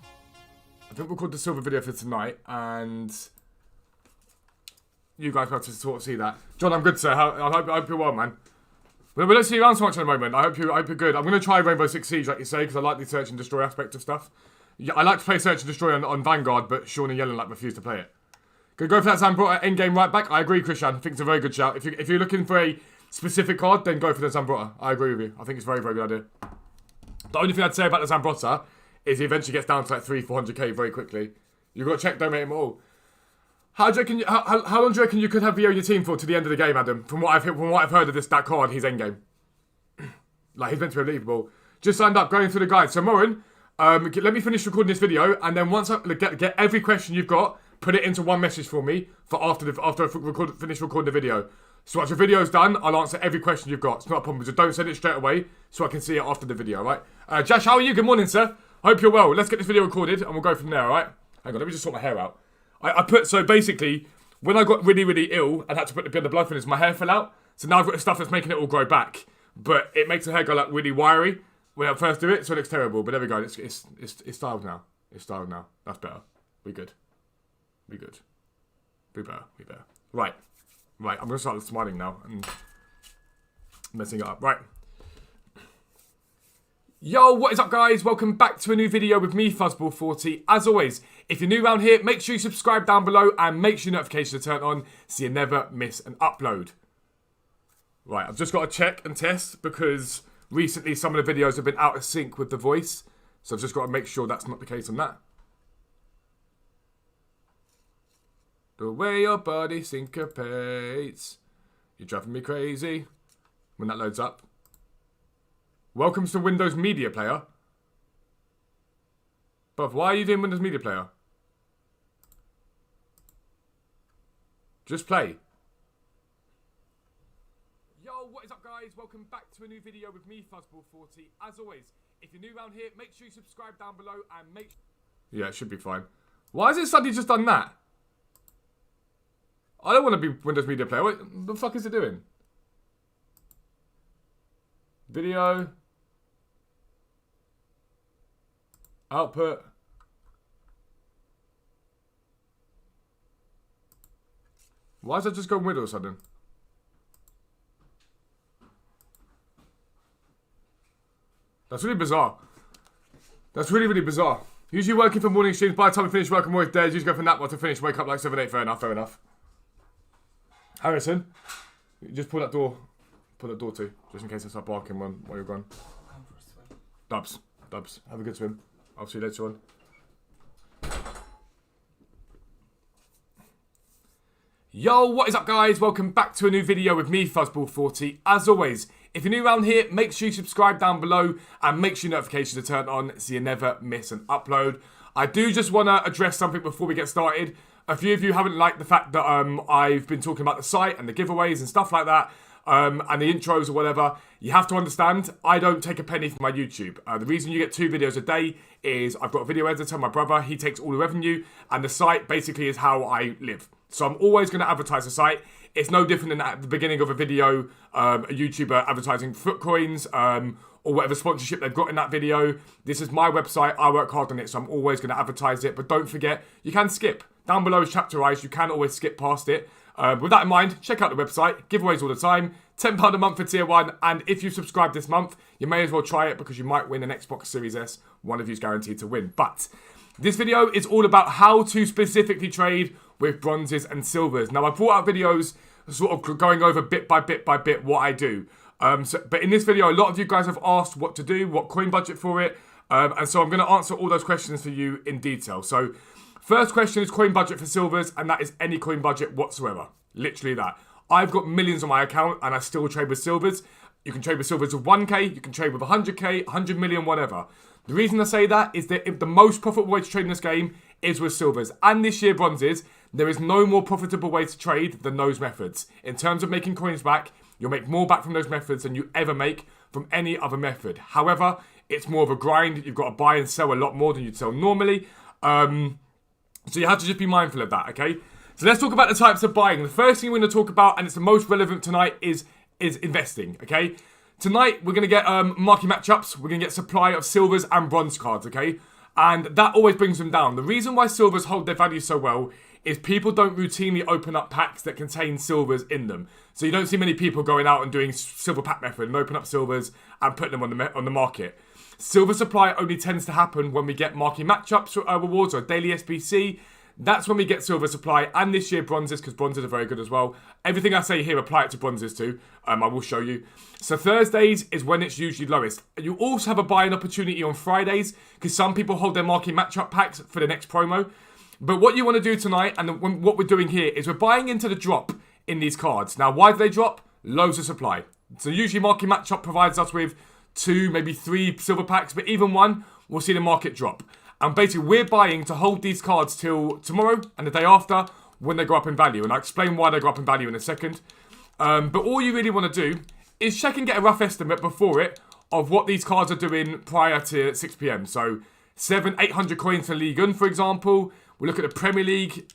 I think we'll record the silver video for tonight, and you guys got to sort of see that. John, I'm good, sir. I hope you're well, man. We don't see you around so much at the moment. I hope you're good. I'm going to try Rainbow Six Siege, like you say, because I like the search and destroy aspect of stuff. Yeah, I like to play search and destroy on Vanguard, but Sean and Yellen refuse to play it. Could go for that Zambrota endgame right back. I agree, Christian. I think it's a very good shout. If you're looking for a specific card, then go for the Zambrota. I agree with you. I think it's a very, very good idea. The only thing I'd say about the Zambrota is he eventually gets down to like 300-400k very quickly. You've got to check donate him all. How long do you reckon you could have Vio in your team for to the end of the game, Adam? From what I've heard of that card, he's endgame. Like, he's meant to be unbelievable. Just signed up, going through the guide. So, Morin, let me finish recording this video, and then once I get every question you've got, put it into one message for me for after I finish recording the video. So once the video's done, I'll answer every question you've got. It's not a problem. Just don't send it straight away so I can see it after the video, right? Josh, how are you? Good morning, sir. Hope you're well. Let's get this video recorded, and we'll go from there, all right? Hang on, let me just sort my hair out. So basically, when I got really, really ill and had to put the blood thinners, my hair fell out. So now I've got stuff that's making it all grow back. But it makes the hair go like really wiry when I first do it, so it looks terrible. But there we go, it's styled now. It's styled now. That's better. We good. We good. We better. Right, I'm going to start smiling now and messing it up. Right. Yo, what is up, guys? Welcome back to a new video with me, Fuzzball40. As always, if you're new around here, make sure you subscribe down below and make sure your notifications are turned on so you never miss an upload. Right, I've just got to check and test because recently some of the videos have been out of sync with the voice. So I've just got to make sure that's not the case on that. The way your body syncopates. You're driving me crazy. When that loads up. Welcome to Windows Media Player. But why are you doing Windows Media Player? Just play. Yo, what is up, guys? Welcome back to a new video with me, Fuzzball40. As always, if you're new around here, make sure you subscribe down below and make sure... Yeah, it should be fine. Why has it suddenly just done that? I don't want to be Windows Media Player. What the fuck is it doing? Video. Output. Why is that just going weird all of a sudden? That's really bizarre. That's really, really bizarre. Usually working for morning streams, by the time I finish work, I'm always dead. Usually go from that one to finish, wake up like 7, 8, fair enough. Harrison, just pull that door too, just in case I start barking while you're gone. Come for a swim. Dubs, have a good swim. I'll see you later on. Yo, what is up, guys? Welcome back to a new video with me, Fuzzball40. As always, if you're new around here, make sure you subscribe down below and make sure your notifications are turned on so you never miss an upload. I do just want to address something before we get started. A few of you haven't liked the fact that I've been talking about the site and the giveaways and stuff like that, and the intros or whatever. You have to understand, I don't take a penny from my YouTube. The reason you get 2 videos a day is I've got a video editor, my brother, he takes all the revenue, and the site basically is how I live. So I'm always going to advertise the site. It's no different than at the beginning of a video, a YouTuber advertising foot coins, or whatever sponsorship they've got in that video. This is my website, I work hard on it, so I'm always going to advertise it. But don't forget, you can skip. Down below is chapterized, you can always skip past it. With that in mind, check out the website, giveaways all the time, £10 a month for tier 1, and if you subscribe this month, you may as well try it because you might win an Xbox Series S, one of you's guaranteed to win. But this video is all about how to specifically trade with bronzes and silvers. Now, I brought out videos sort of going over bit by bit what I do. But in this video, a lot of you guys have asked what to do, what coin budget for it, and so I'm going to answer all those questions for you in detail. So, first question is coin budget for silvers, and that is any coin budget whatsoever. Literally that. I've got millions on my account, and I still trade with silvers. You can trade with silvers of 1k, you can trade with 100k, 100 million, whatever. The reason I say that is that the most profitable way to trade in this game is with silvers. And this year, bronzes, there is no more profitable way to trade than those methods. In terms of making coins back, you'll make more back from those methods than you ever make from any other method. However, it's more of a grind. You've got to buy and sell a lot more than you'd sell normally. So you have to just be mindful of that, okay? So let's talk about the types of buying. The first thing we're going to talk about, and it's the most relevant tonight, is investing, okay? Tonight, we're going to get market matchups. We're going to get supply of silvers and bronze cards, okay? And that always brings them down. The reason why silvers hold their value so well is people don't routinely open up packs that contain silvers in them. So you don't see many people going out and doing silver pack method and open up silvers and putting them on the market. Silver supply only tends to happen when we get marquee matchups rewards or daily SBC. That's when we get silver supply, and this year bronzes, because bronzes are very good as well. Everything I say here, apply it to bronzes too. I will show you. So Thursdays is when it's usually lowest. You also have a buying opportunity on Fridays, because some people hold their marquee matchup packs for the next promo. But what you want to do tonight, and what we're doing here, is we're buying into the drop in these cards. Now, why do they drop? Loads of supply. So usually marquee matchup provides us with 2, maybe 3 silver packs, but even 1, we'll see the market drop. And basically, we're buying to hold these cards till tomorrow and the day after when they go up in value. And I'll explain why they go up in value in a second. But all you really want to do is check and get a rough estimate before it of what these cards are doing prior to 6 p.m. So 800 coins for Ligue 1, for example. We look at the Premier League,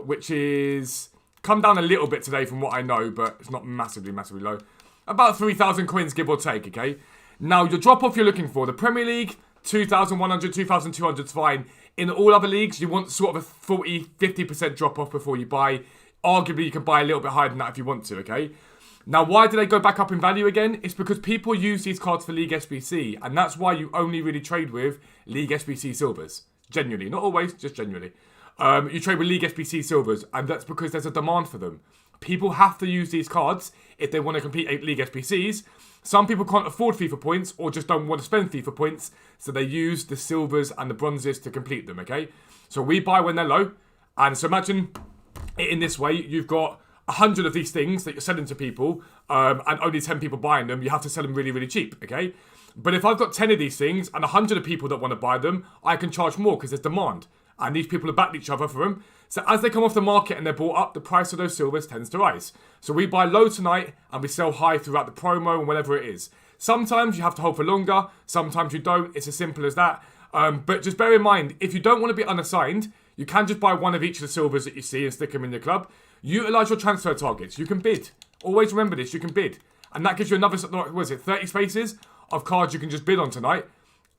which is come down a little bit today from what I know, but it's not massively low. About 3,000 coins, give or take, okay? Now, your drop-off you're looking for, the Premier League, 2,100, 2,200 is fine. In all other leagues, you want sort of a 40, 50% drop-off before you buy. Arguably, you can buy a little bit higher than that if you want to, okay? Now, why do they go back up in value again? It's because people use these cards for League SBC, and that's why you only really trade with League SBC silvers. Genuinely. Not always, just genuinely. You trade with League SBC silvers, and that's because there's a demand for them. People have to use these cards if they want to compete at League SBCs. Some people can't afford FIFA points or just don't want to spend FIFA points, so they use the silvers and the bronzes to complete them, okay? So we buy when they're low, and so imagine it in this way. You've got 100 of these things that you're selling to people, and only 10 people buying them. You have to sell them really, really cheap, okay? But if I've got 10 of these things and 100 of people that want to buy them, I can charge more because there's demand. And these people have backed each other for them. So as they come off the market and they're bought up, the price of those silvers tends to rise. So we buy low tonight and we sell high throughout the promo and whatever it is. Sometimes you have to hold for longer. Sometimes you don't. It's as simple as that. But just bear in mind, if you don't want to be unassigned, you can just buy one of each of the silvers that you see and stick them in your club. Utilize your transfer targets. You can bid. Always remember this. You can bid. And that gives you another, 30 spaces of cards you can just bid on tonight.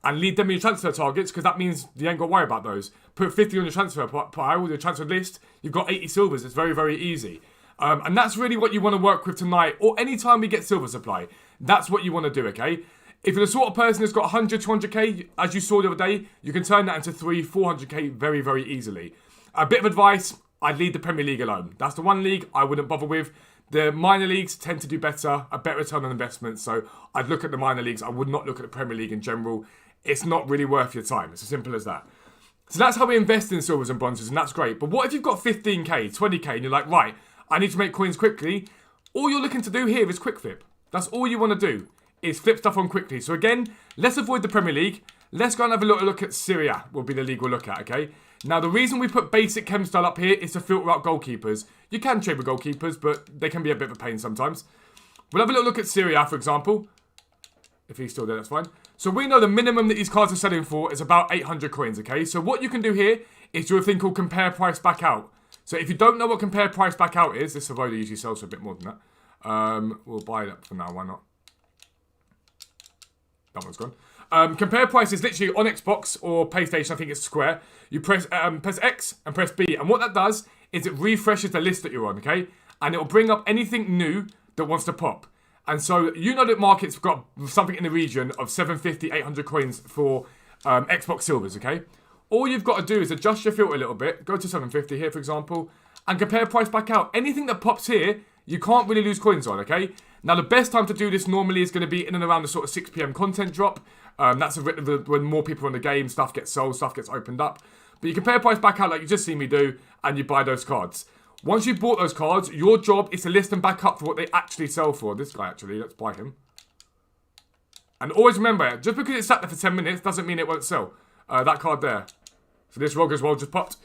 And lead them in your transfer targets, because that means you ain't got to worry about those. Put 50 on your transfer pile, your transfer list, you've got 80 silvers. It's very, very easy. And that's really what you want to work with tonight, or any time we get silver supply. That's what you want to do, okay? If you're the sort of person that's got 100, 200k, as you saw the other day, you can turn that into 300, 400k very, very easily. A bit of advice, I'd leave the Premier League alone. That's the one league I wouldn't bother with. The minor leagues tend to do better, a better return on investment, so I'd look at the minor leagues. I would not look at the Premier League in general. It's not really worth your time. It's as simple as that. So that's how we invest in silvers and bronzes, and that's great. But what if you've got 15k, 20k, and you're like, right, I need to make coins quickly? All you're looking to do here is quick flip. That's all you want to do, is flip stuff on quickly. So again, let's avoid the Premier League. Let's go and have a look at Serie A, will be the league we'll look at, okay? Now, the reason we put basic chem style up here is to filter out goalkeepers. You can trade with goalkeepers, but they can be a bit of a pain sometimes. We'll have a little look at Serie A, for example. If he's still there, that's fine. So we know the minimum that these cards are selling for is about 800 coins, okay? So what you can do here is do a thing called compare price back out. So if you don't know what compare price back out is, this Fodder usually sells for a bit more than that. We'll buy it up for now, why not? That one's gone. Compare price is literally on Xbox or PlayStation, I think it's square. You press X and press B, and what that does is it refreshes the list that you're on, okay? And it'll bring up anything new that wants to pop. And so you know that market's got something in the region of 750, 800 coins for Xbox silvers, okay? All you've got to do is adjust your filter a little bit. Go to 750 here, for example, and compare price back out. Anything that pops here, you can't really lose coins on, okay? Now, the best time to do this normally is going to be in and around the sort of 6 p.m. content drop. That's when more people are in the game, stuff gets sold, stuff gets opened up. But you compare price back out like you just seen me do, and you buy those cards. Once you've bought those cards, your job is to list them back up for what they actually sell for. This guy, actually, let's buy him. And always remember, just because it's sat there for 10 minutes doesn't mean it won't sell. That card there. So this Rog as well just popped.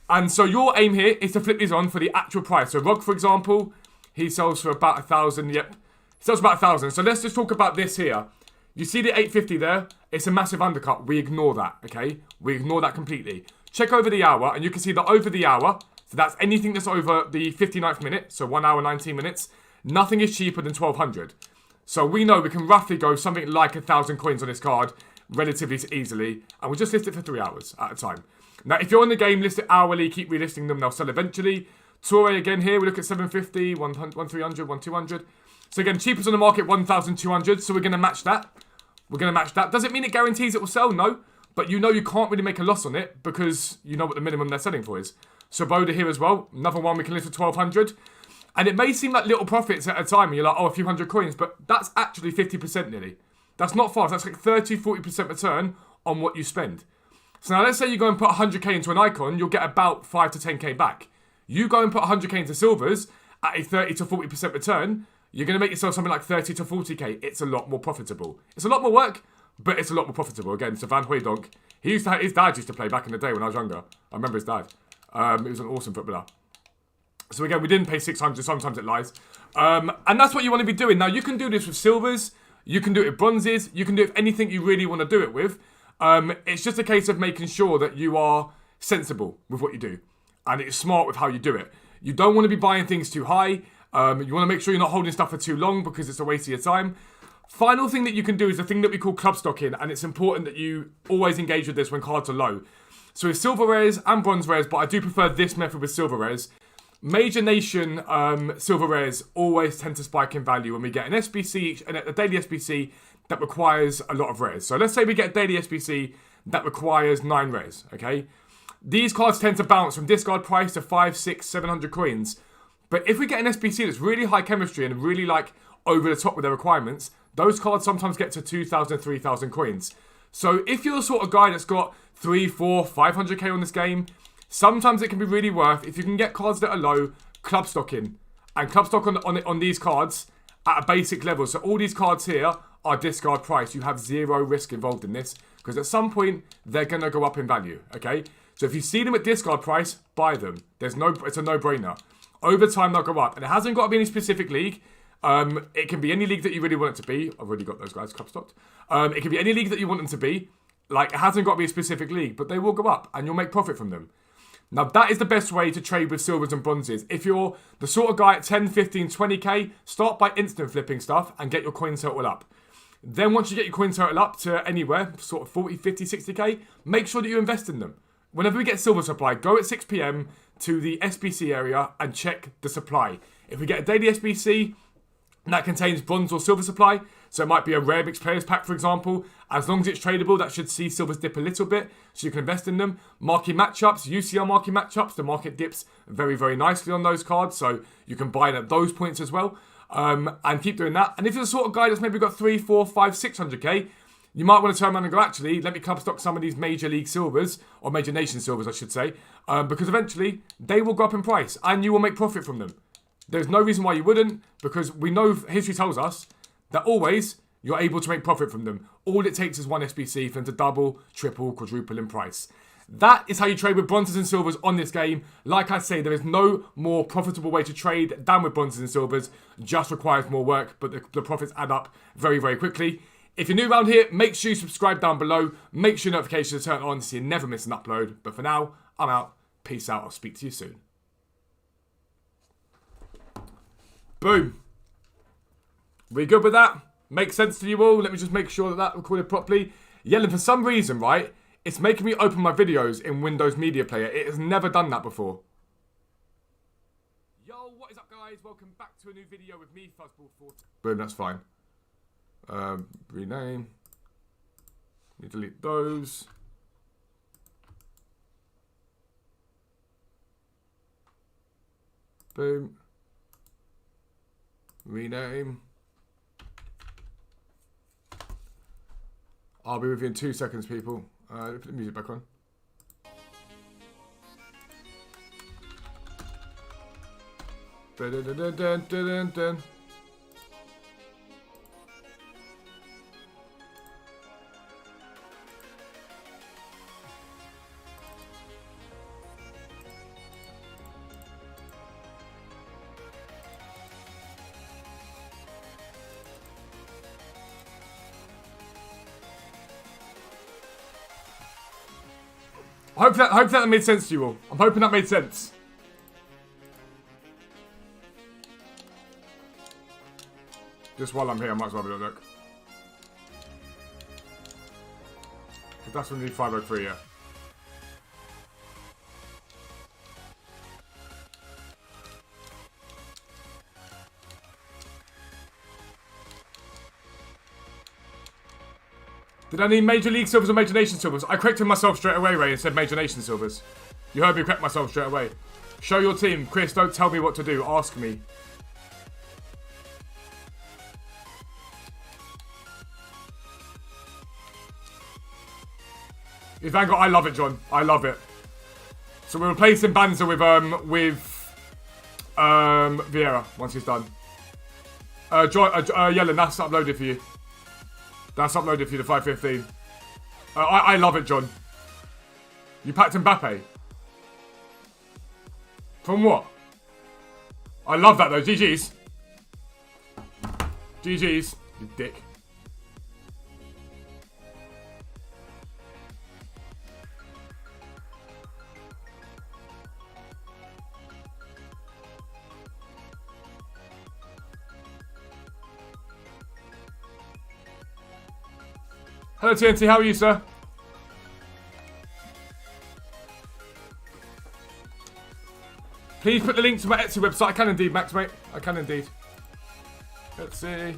And so your aim here is to flip these on for the actual price. So Rog, for example, he sells for about 1,000. Yep, he sells for about 1,000. So let's just talk about this here. You see the 850 there? It's a massive undercut. We ignore that, okay? We ignore that completely. Check over the hour, and you can see that over the hour, so that's anything that's over the 59th minute, so 1 hour, 19 minutes, nothing is cheaper than 1,200. So we know we can roughly go something like 1,000 coins on this card relatively easily. And we'll just list it for 3 hours at a time. Now, if you're on the game, list it hourly, keep relisting them, they'll sell eventually. Toure again here, we look at 750, 1300, 1200. So again, cheapest on the market, 1,200. So we're going to match that. We're going to match that. Does it mean it guarantees it will sell? No. But you know you can't really make a loss on it because you know what the minimum they're selling for is. So Fodder here as well. Another one we can list for 1,200. And it may seem like little profits at a time. And you're like, oh, a few hundred coins. But that's actually 50% nearly. That's not fast. That's like 30, 40% return on what you spend. So now let's say you go and put 100k into an icon. You'll get about 5 to 10k back. You go and put 100k into silvers at a 30 to 40% return. You're going to make yourself something like 30 to 40k. It's a lot more profitable. It's a lot more work, but it's a lot more profitable. Again, so Van Hooijdonk, his dad used to play back in the day when I was younger. I remember his dad. He was an awesome footballer. So again, we didn't pay 600. Sometimes it lies. And that's what you want to be doing. Now, you can do this with silvers. You can do it with bronzes. You can do it with anything you really want to do it with. It's just a case of making sure that you are sensible with what you do. And it's smart with how you do it. You don't want to be buying things too high. You want to make sure you're not holding stuff for too long because it's a waste of your time. Final thing that you can do is the thing that we call club stocking. And it's important that you always engage with this when cards are low. So with silver rares and bronze rares, but I do prefer this method with silver rares. Major nation silver rares always tend to spike in value when we get an SBC, a daily SBC that requires a lot of rares. So let's say we get a daily SBC that requires 9 rares, okay? These cards tend to bounce from discard price to 5, 6, 700 coins. But if we get an SBC that's really high chemistry and really like over the top with their requirements, those cards sometimes get to 2,000, 3,000 coins. So if you're the sort of guy that's got 3, 4, 500k on this game, sometimes it can be really worth, if you can get cards that are low, club stocking. And club stock on these cards at a basic level. So all these cards here are discard price. You have 0 risk involved in this because at some point they're going to go up in value, okay? So if you see them at discard price, buy them. It's a no-brainer. Over time, they'll go up. And it hasn't got to be any specific league. It can be any league that you really want it to be. I've already got those guys club stocked. It can be any league that you want them to be. Like, it hasn't got to be a specific league, but they will go up and you'll make profit from them. Now, that is the best way to trade with silvers and bronzes. If you're the sort of guy at 10, 15, 20k, start by instant flipping stuff and get your coin total up. Then once you get your coin total up to anywhere, sort of 40, 50, 60k, make sure that you invest in them. Whenever we get silver supply, go at 6 PM to the SBC area and check the supply. If we get a daily SBC that contains bronze or silver supply, so it might be a rare mixed players pack, for example, as long as it's tradable, that should see silvers dip a little bit, so you can invest in them. Marquee matchups, UCL marquee matchups, the market dips very, very nicely on those cards, so you can buy at those points as well, and keep doing that. And if you're the sort of guy that's maybe got 3, 4, 5, 600k, you might want to turn around and go, actually, let me club stock some of these major league silvers, or major nation silvers, I should say, because eventually they will go up in price and you will make profit from them. There's no reason why you wouldn't, because we know history tells us that always you're able to make profit from them. All it takes is one SBC for them to double, triple, quadruple in price. That is how you trade with bronzes and silvers on this game. Like I say, there is no more profitable way to trade than with bronzes and silvers. Just requires more work, but the profits add up very, very quickly. If you're new around here, make sure you subscribe down below. Make sure notifications are turned on so you never miss an upload. But for now, I'm out. Peace out. I'll speak to you soon. Boom. We good with that? Makes sense to you all? Let me just make sure that recorded properly. Yelling, for some reason, right, it's making me open my videos in Windows Media Player. It has never done that before. Yo, what is up, guys? Welcome back to a new video with me, Fuzzball40. Boom, that's fine. Rename. Need to delete those. Boom. Rename. I'll be with you in 2 seconds, people. Put the music back on. Dun, dun, dun, dun, dun, dun, dun. I hope that made sense to you all. I'm hoping that made sense. Just while I'm here, I might as well have a look. That's when we need 503, yeah. Did I need Major League Silvers or Major Nation Silvers? I corrected myself straight away, Ray, and said Major Nation Silvers. You heard me correct myself straight away. Show your team. Chris, don't tell me what to do. Ask me. Vanguard, I love it, John. I love it. So we're replacing Banzer with Vieira once he's done. Yellen, that's uploaded for you. That's uploaded for you, the 515. I love it, John. You packed Mbappe. From what? I love that, though. GG's. GG's. You dick. Hello TNT, how are you, sir? Please put the link to my Etsy website. I can indeed, Max, mate. I can indeed. Let's see.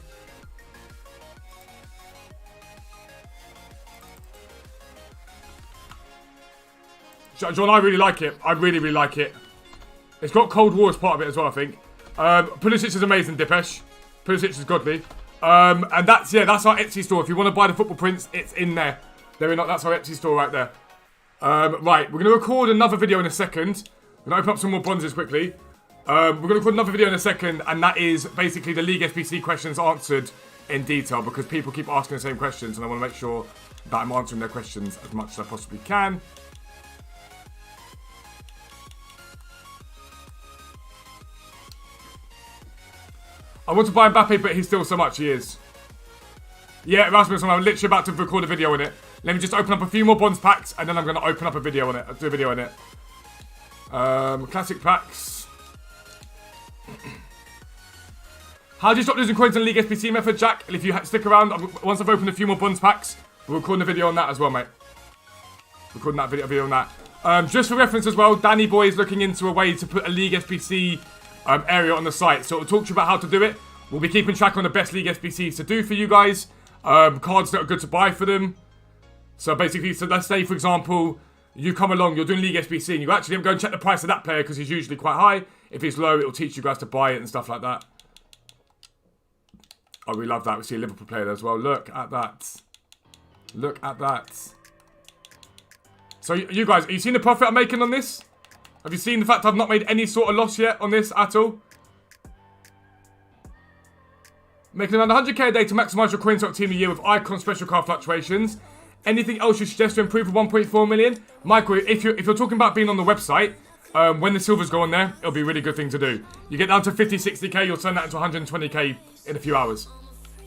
John, I really like it. I really, really like it. It's got Cold War as part of it as well, I think. Pulisic is amazing, Dipesh. Pulisic is godly. And that's our Etsy store. If you want to buy the football prints, it's in there. That's our Etsy store right there. Right, we're going to record another video in a second. We're going to open up some more bronzes quickly. We're going to record another video in a second, and that is basically the League SBC questions answered in detail, because people keep asking the same questions, and I want to make sure that I'm answering their questions as much as I possibly can. I want to buy Mbappe, but he's still so much. He is. Yeah, Rasmus, I'm literally about to record a video on it. Let me just open up a few more bonds packs, and then I'm going to open up a video on it. I'll do a video on it. Classic packs. How do you stop losing coins in League SBC method, Jack? If you stick around, once I've opened a few more bonds packs, we're recording a video on that as well, mate. Recording that video on that. Just for reference as well, Danny Boy is looking into a way to put a League SBC area on the site, so it'll talk to you about how to do it. We'll be keeping track on the best League SBCs to do for you guys, cards that are good to buy for them. So basically, let's say for example, you come along, you're doing League SBC, and you actually go and check the price of that player because he's usually quite high. If he's low, it'll teach you guys to buy it and stuff like that. Oh, we love that. We see a Liverpool player there as well. Look at that. Look at that. So you guys, have you seen the profit I'm making on this? Have you seen the fact I've not made any sort of loss yet on this at all? Making around 100k a day to maximise your coin stock team a year with icon special card fluctuations. Anything else you suggest to improve for 1.4 million? Michael, if you're talking about being on the website, when the silvers go on there, it'll be a really good thing to do. You get down to 50, 60k, you'll turn that into 120k in a few hours.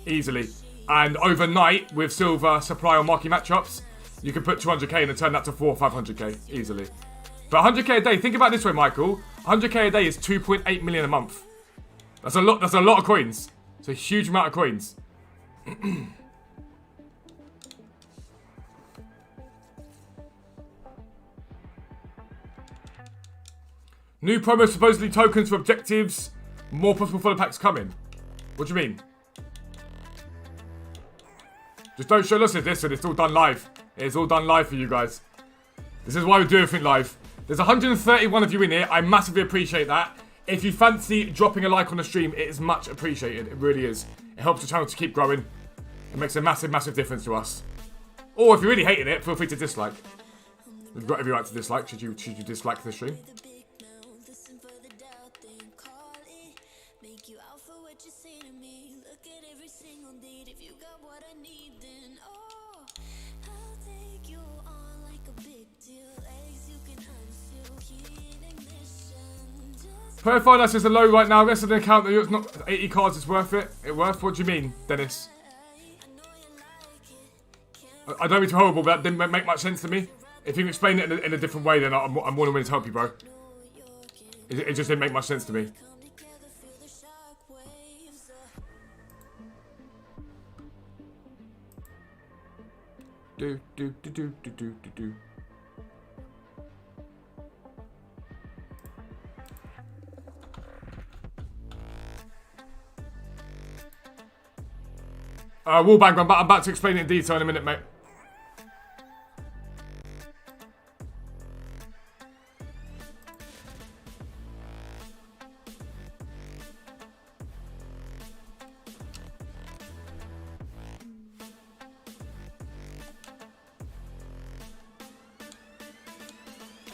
Easily. And overnight, with silver supply or marquee matchups, you can put 200k and turn that to 400 or 500k easily. But 100k a day, think about it this way, Michael. 100k a day is 2.8 million a month. That's a lot of coins. It's a huge amount of coins. New promo, supposedly tokens for objectives. More possible follow packs coming. What do you mean? Just don't show losses. Listen, it's all done live. It's all done live for you guys. This is why we do everything live. There's 131 of you in here. I massively appreciate that. If you fancy dropping a like on the stream, it is much appreciated. It really is. It helps the channel to keep growing. It makes a massive, massive difference to us. Or if you're really hating it, feel free to dislike. You've got every right to dislike. Should you dislike the stream? Profile us is a low right now. Rest of the account, it's not 80 cards. It's worth it. What do you mean, Dennis? I don't mean to be horrible, but that didn't make much sense to me. If you can explain it in a different way, then I'm more than willing to help you, bro. It just didn't make much sense to me. Wallbang, I'm about to explain it in detail in a minute, mate.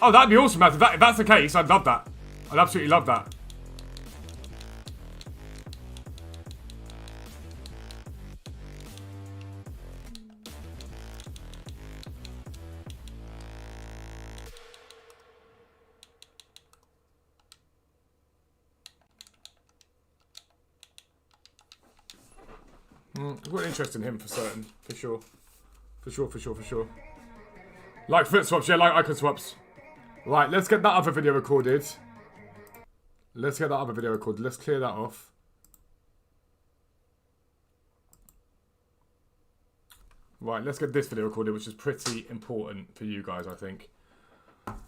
Oh, that'd be awesome, man. If that's the case, I'd love that. I'd absolutely love that. I've got an interest in him for certain, for sure. For sure. Like foot swaps, yeah, like icon swaps. Right, let's get that other video recorded. Let's clear that off. Right, let's get this video recorded, which is pretty important for you guys, I think. I've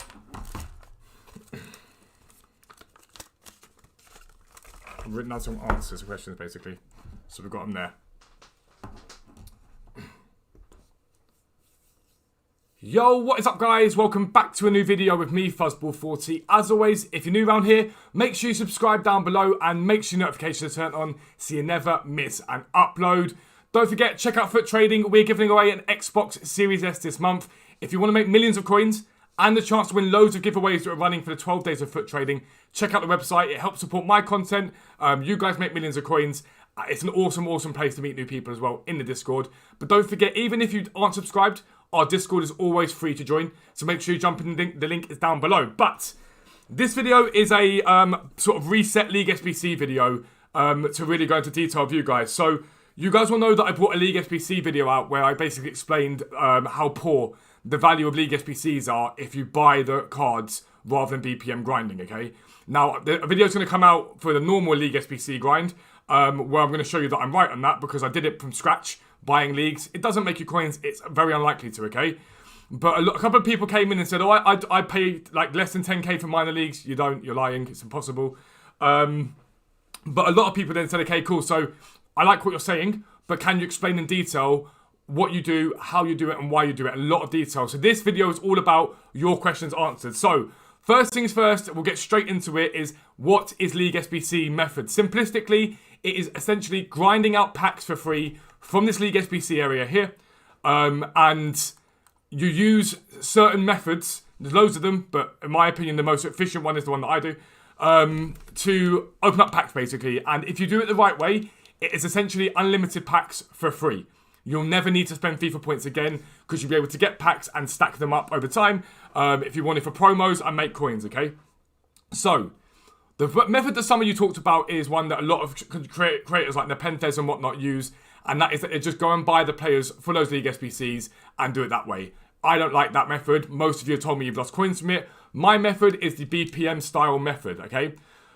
written down some answers to questions, basically. So we've got them there. Yo, what is up, guys? Welcome back to a new video with me, Fuzzball40. As always, if you're new around here, make sure you subscribe down below and make sure your notifications are turned on so you never miss an upload. Don't forget, check out Foot Trading. We're giving away an Xbox Series S this month. If you want to make millions of coins and the chance to win loads of giveaways that are running for the 12 days of Foot Trading, check out the website. It helps support my content. You guys make millions of coins. It's an awesome place to meet new people as well in the Discord. But don't forget, even if you aren't subscribed, our Discord is always free to join. So make sure you jump in. The link is down below. But this video is a sort of reset League SBC video to really go into detail with you guys. So you guys will know that I brought a League SBC video out where I basically explained how poor the value of League SBCs are if you buy the cards rather than BPM grinding, okay? Now, the video is going to come out for the normal League SBC grind, where I'm going to show you that I'm right on that because I did it from scratch, buying leagues. It doesn't make you coins. It's very unlikely to, okay? But a couple of people came in and said, oh, I pay like less than 10k for minor leagues. You don't. You're lying. It's impossible. But a lot of people then said, okay, cool. So I like what you're saying, but can you explain in detail what you do, how you do it, and why you do it? A lot of detail. So this video is all about your questions answered. So first things first, we'll get straight into it, is what is League SBC method? Simplistically, it is essentially grinding out packs for free from this League SBC area here. And you use certain methods, there's loads of them, but in my opinion, the most efficient one is the one that I do, to open up packs basically. And if you do it the right way, it is essentially unlimited packs for free. You'll never need to spend FIFA points again because you'll be able to get packs and stack them up over time if you want it for promos and make coins, okay? So, the method that some of you talked about is one that a lot of creators like Nepenthes and whatnot use, and that is that they just go and buy the players for those League SBCs and do it that way. I don't like that method. Most of you have told me you've lost coins from it. My method is the BPM style method, okay?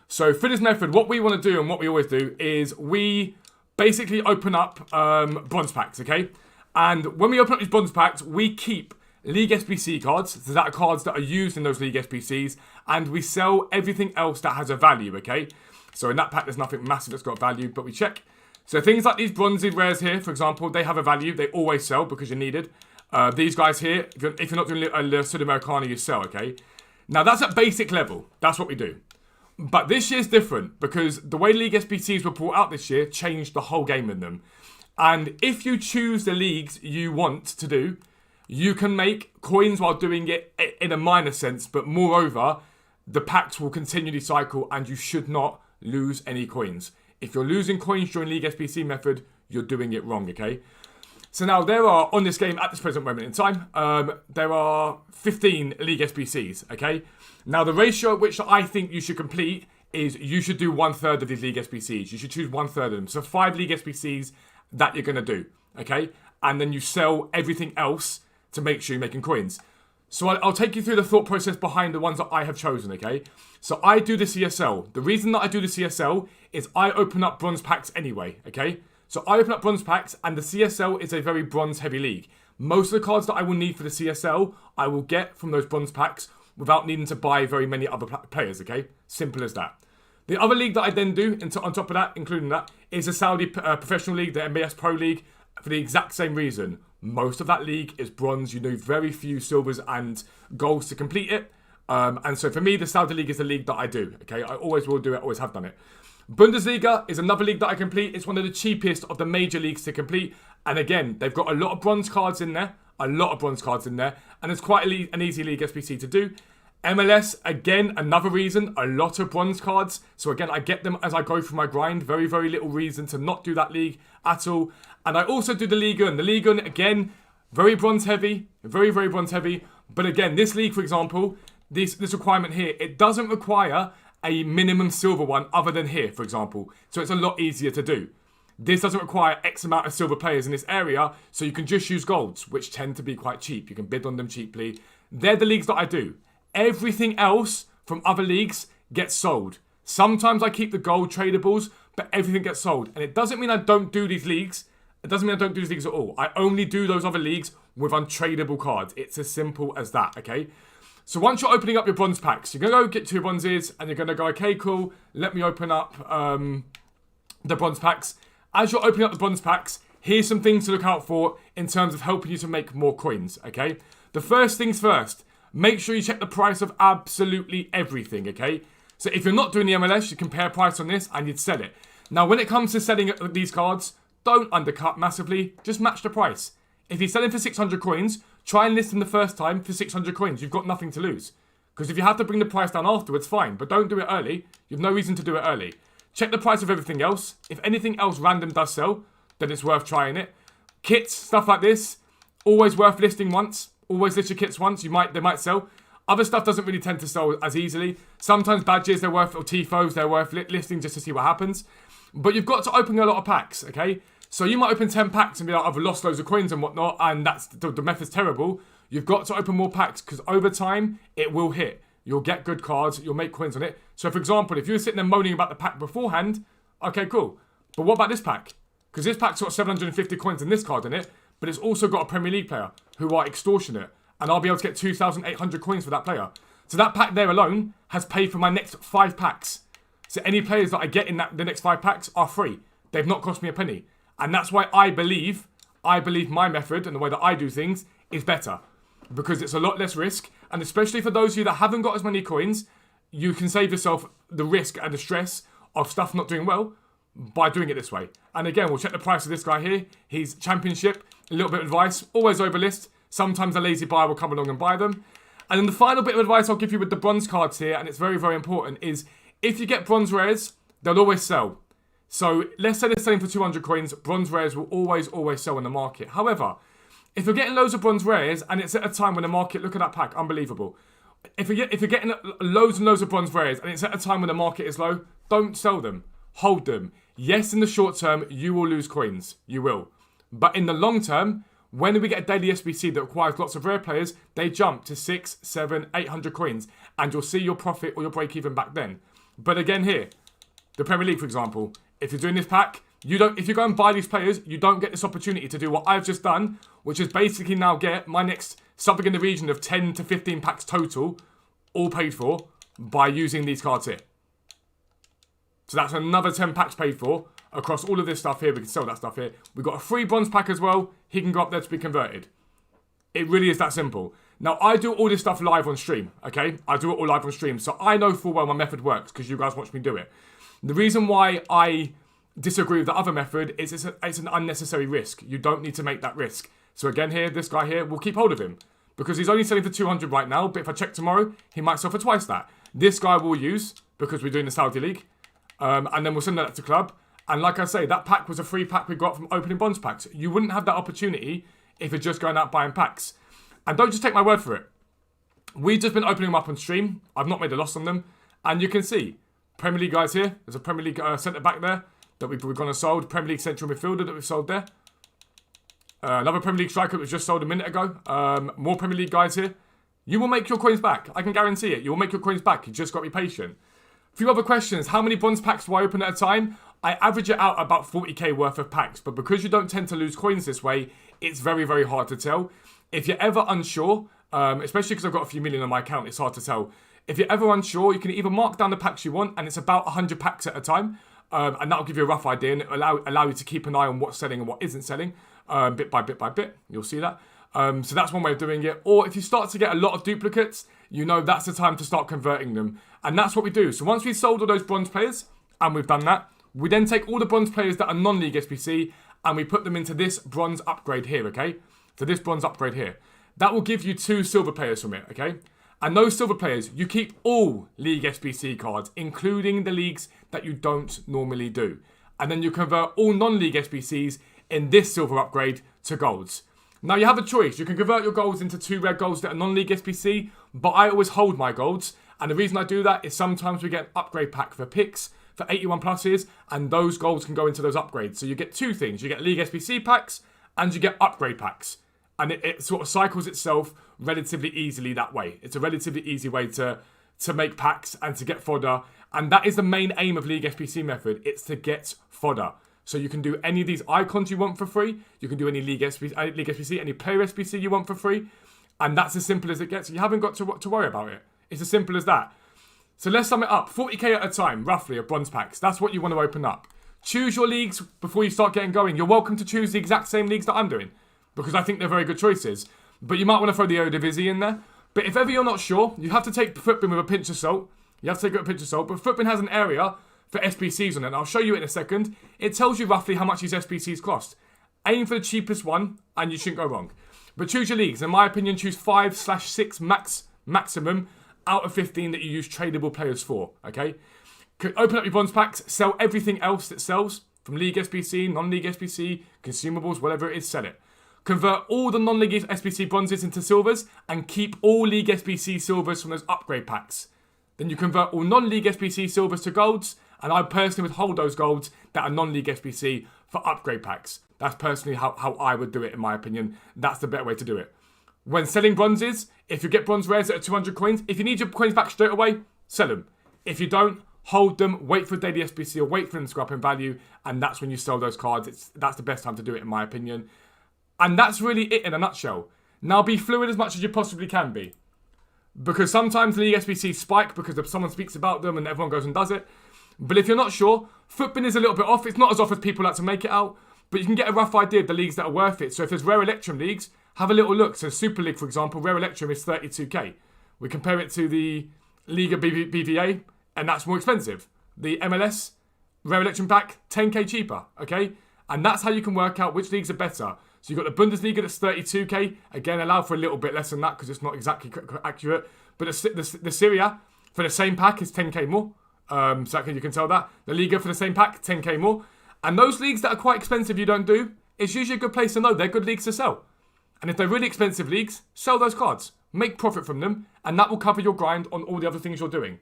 So for this method, what we want to do and what we always do is we basically open up bronze packs, okay? And when we open up these bronze packs, we keep League SBC cards, so that are cards that are used in those League SBCs, and we sell everything else that has a value, okay? So in that pack, there's nothing massive that's got value, but we check. So things like these bronzy rares here, for example, they have a value. They always sell because you're needed. These guys here, if you're not doing a Sudamericana, you sell, okay? Now, that's at basic level. That's what we do. But this year's different because the way League SBCs were brought out this year changed the whole game in them. And if you choose the leagues you want to do, you can make coins while doing it in a minor sense. But moreover, the packs will continually cycle and you should not lose any coins. If you're losing coins during League SBC method, you're doing it wrong, okay? So now there are, on this game at this present moment in time, there are 15 League SBCs, okay? Now the ratio at which I think you should complete is you should do 1/3 of these League SBCs. You should choose 1/3 of them. So 5 League SBCs that you're going to do, okay? And then you sell everything else to make sure you're making coins. So I'll take you through the thought process behind the ones that I have chosen, okay? So I do the CSL. The reason that I do the CSL is I open up bronze packs anyway, okay? So I open up bronze packs and the CSL is a very bronze heavy league. most of the cards that I will need for the CSL, I will get from those bronze packs without needing to buy very many other players, okay? Simple as that. The other league that I then do, on top of that, including that, is the Saudi Professional League, the MBS Pro League, for the exact same reason. Most of that league is bronze. You need very few silvers and golds to complete it. And so for me, the Saudi League is the league that I do, okay? I always will do it, always have done it. Bundesliga is another league that I complete. It's one of the cheapest of the major leagues to complete. And again, they've got a lot of bronze cards in there. And it's quite an easy league SBC to do. MLS, again, another reason, a lot of bronze cards. So again, I get them as I go through my grind. Very, very little reason to not do that league at all. And I also do the Liga. And the Liga, again, very bronze heavy. Very, very bronze heavy. But again, this league, for example, this requirement here, it doesn't require a minimum silver one other than here, for example. So it's a lot easier to do. This doesn't require X amount of silver players in this area, so you can just use golds, which tend to be quite cheap. You can bid on them cheaply. They're the leagues that I do. Everything else from other leagues gets sold. Sometimes I keep the gold tradables, but everything gets sold. And it doesn't mean I don't do these leagues. It doesn't mean I don't do these leagues at all. I only do those other leagues with untradable cards. It's as simple as that, okay? So once you're opening up your bronze packs, you're going to go get 2 bronzes, and you're going to go, okay, cool, let me open up the bronze packs. As you're opening up the bronze packs, here's some things to look out for in terms of helping you to make more coins, okay? The first things first, make sure you check the price of absolutely everything, okay? So if you're not doing the MLS, you compare price on this and you'd sell it. Now, when it comes to selling these cards, don't undercut massively, just match the price. If you're selling for 600 coins, try and list them the first time for 600 coins. You've got nothing to lose. Because if you have to bring the price down afterwards, fine. But don't do it early. You have no reason to do it early. Check the price of everything else. If anything else random does sell, then it's worth trying it. Kits, stuff like this, always worth listing once. Always list your kits once. They might sell. Other stuff doesn't really tend to sell as easily. Sometimes badges, they're worth, or TIFOs, they're worth listing just to see what happens. But you've got to open a lot of packs, okay? So you might open 10 packs and be like, I've lost loads of coins and whatnot, and that's the method's terrible. You've got to open more packs because over time, it will hit. You'll get good cards, you'll make coins on it. So for example, if you were sitting there moaning about the pack beforehand, okay, cool. But what about this pack? Because this pack's got 750 coins and this card in it, but it's also got a Premier League player who are extortionate. And I'll be able to get 2,800 coins for that player. So that pack there alone has paid for my next 5 packs. So any players that I get in the next 5 packs are free. They've not cost me a penny. And that's why I believe my method and the way that I do things is better. Because it's a lot less risk. And especially for those of you that haven't got as many coins, you can save yourself the risk and the stress of stuff not doing well by doing it this way. And again, we'll check the price of this guy here. He's championship, a little bit of advice, always overlist. Sometimes a lazy buyer will come along and buy them. And then the final bit of advice I'll give you with the bronze cards here, and it's very, very important, is if you get bronze rares, they'll always sell. So let's say they're selling for 200 coins, bronze rares will always sell in the market. However, if you're getting loads of bronze rares and it's at a time when the market, look at that pack, unbelievable. If you're getting loads and loads of bronze rares and it's at a time when the market is low, don't sell them. Hold them. Yes, in the short term, you will lose coins. You will. But in the long term, when we get a daily SBC that requires lots of rare players, they jump to 600, 700, 800 coins. And you'll see your profit or your break even back then. But again here, the Premier League, for example, if you're doing this pack, if you go and buy these players, you don't get this opportunity to do what I've just done, which is basically now get my next something in the region of 10 to 15 packs total, all paid for, by using these cards here. So that's another 10 packs paid for across all of this stuff here. We can sell that stuff here. We've got a free bronze pack as well. He can go up there to be converted. It really is that simple. Now, I do all this stuff live on stream, okay? I do it all live on stream. So I know full well my method works because you guys watch me do it. The reason why I disagree with the other method is it's an unnecessary risk. You don't need to make that risk. So again here, this guy here, we'll keep hold of him. Because he's only selling for 200 right now, but if I check tomorrow, he might sell for twice that. This guy we'll use, because we're doing the Saudi League. And then we'll send that to club. And like I say, that pack was a free pack we got from opening bonds packs. You wouldn't have that opportunity if you're just going out buying packs. And don't just take my word for it. We've just been opening them up on stream. I've not made a loss on them. And you can see, Premier League guys here. There's a Premier League centre back there that we've gone and sold. Premier League central midfielder that we've sold there. Another Premier League striker that was just sold a minute ago. More Premier League guys here. You will make your coins back. I can guarantee it. You will make your coins back. You just got to be patient. A few other questions. How many bronze packs do I open at a time? I average it out about 40k worth of packs. But because you don't tend to lose coins this way, it's very, very hard to tell. If you're ever unsure, especially because I've got a few million on my account, it's hard to tell. If you're ever unsure, you can either mark down the packs you want, and it's about 100 packs at a time. And that'll give you a rough idea and allow you to keep an eye on what's selling and what isn't selling, bit by bit by bit. You'll see that. So that's one way of doing it. Or if you start to get a lot of duplicates, you know that's the time to start converting them. And that's what we do. So once we've sold all those bronze players, and we've done that, we then take all the bronze players that are non-league SBC, and we put them into this bronze upgrade here, okay? So this bronze upgrade here. That will give you 2 silver players from it, okay? And those silver players, you keep all league SBC cards, including the leagues that you don't normally do. And then you convert all non-league SBCs in this silver upgrade to golds. Now you have a choice. You can convert your golds into 2 rare golds that are non-league SBC, but I always hold my golds. And the reason I do that is sometimes we get an upgrade pack for picks, for 81 pluses, and those golds can go into those upgrades. So you get 2 things. You get league SBC packs, and you get upgrade packs. And it sort of cycles itself relatively easily that way. It's a relatively easy way to make packs and to get fodder. And that is the main aim of League SBC method. It's to get fodder. So you can do any of these icons you want for free. You can do any League SBC, any player SBC you want for free. And that's as simple as it gets. You haven't got to worry about it. It's as simple as that. So let's sum it up. 40k at a time, roughly, of bronze packs. That's what you want to open up. Choose your leagues before you start getting going. You're welcome to choose the exact same leagues that I'm doing, because I think they're very good choices. But you might want to throw the Eredivisie in there. But if ever you're not sure, you have to take Footbin with a pinch of salt. You have to take it with a pinch of salt. But Footbin has an area for SBCs on it. And I'll show you in a second. It tells you roughly how much these SBCs cost. Aim for the cheapest one, and you shouldn't go wrong. But choose your leagues. In my opinion, choose 5/6 maximum out of 15 that you use tradable players for. Okay? Open up your bronze packs. Sell everything else that sells. From League SBC, non-League SBC, consumables, whatever it is, sell it. Convert all the non-League SBC bronzes into silvers and keep all League SBC silvers from those upgrade packs. Then you convert all non-League SBC silvers to golds, and I personally would hold those golds that are non-League SBC for upgrade packs. That's personally how I would do it, in my opinion. That's the better way to do it. When selling bronzes, if you get bronze rares that are 200 coins, if you need your coins back straight away, sell them. If you don't, hold them, wait for daily SBC or wait for them to go up in value, and that's when you sell those cards. That's the best time to do it, in my opinion. And that's really it in a nutshell. Now be fluid as much as you possibly can be. Because sometimes the SBC spike because someone speaks about them and everyone goes and does it. But if you're not sure, Footbin is a little bit off. It's not as off as people like to make it out. But you can get a rough idea of the leagues that are worth it. So if there's Rare Electrum leagues, have a little look. So Super League, for example, Rare Electrum is 32k. We compare it to the Liga BVA, and that's more expensive. The MLS, Rare Electrum pack, 10k cheaper, okay? And that's how you can work out which leagues are better. So you've got the Bundesliga that's 32k. Again, allow for a little bit less than that because it's not exactly accurate. But the Serie A for the same pack is 10k more. So you can tell that. The Liga for the same pack, 10k more. And those leagues that are quite expensive you don't do, it's usually a good place to know. They're good leagues to sell. And if they're really expensive leagues, sell those cards. Make profit from them. And that will cover your grind on all the other things you're doing.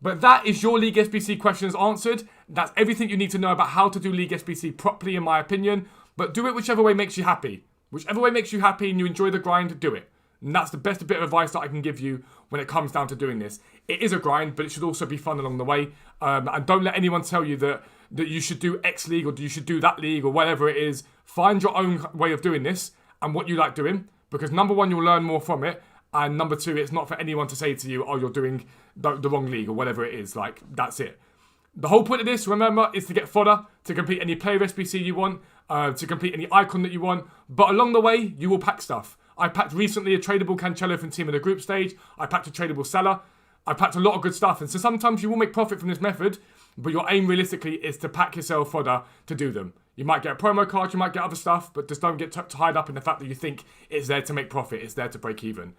But that is your League SBC questions answered. That's everything you need to know about how to do League SBC properly, in my opinion. But do it whichever way makes you happy. Whichever way makes you happy and you enjoy the grind, do it. And that's the best bit of advice that I can give you when it comes down to doing this. It is a grind, but it should also be fun along the way. And don't let anyone tell you that you should do X league or you should do that league or whatever it is. Find your own way of doing this and what you like doing. Because number one, you'll learn more from it. And number two, it's not for anyone to say to you, oh, you're doing the wrong league or whatever it is. Like, that's it. The whole point of this, remember, is to get fodder, to complete any player SBC you want, to complete any icon that you want. But along the way, you will pack stuff. I packed recently a tradable Cancelo from Team in the group stage. I packed a tradable Salah. I packed a lot of good stuff. And so sometimes you will make profit from this method, but your aim realistically is to pack yourself fodder to do them. You might get a promo card, you might get other stuff, but just don't get tied up in the fact that you think it's there to make profit, it's there to break even.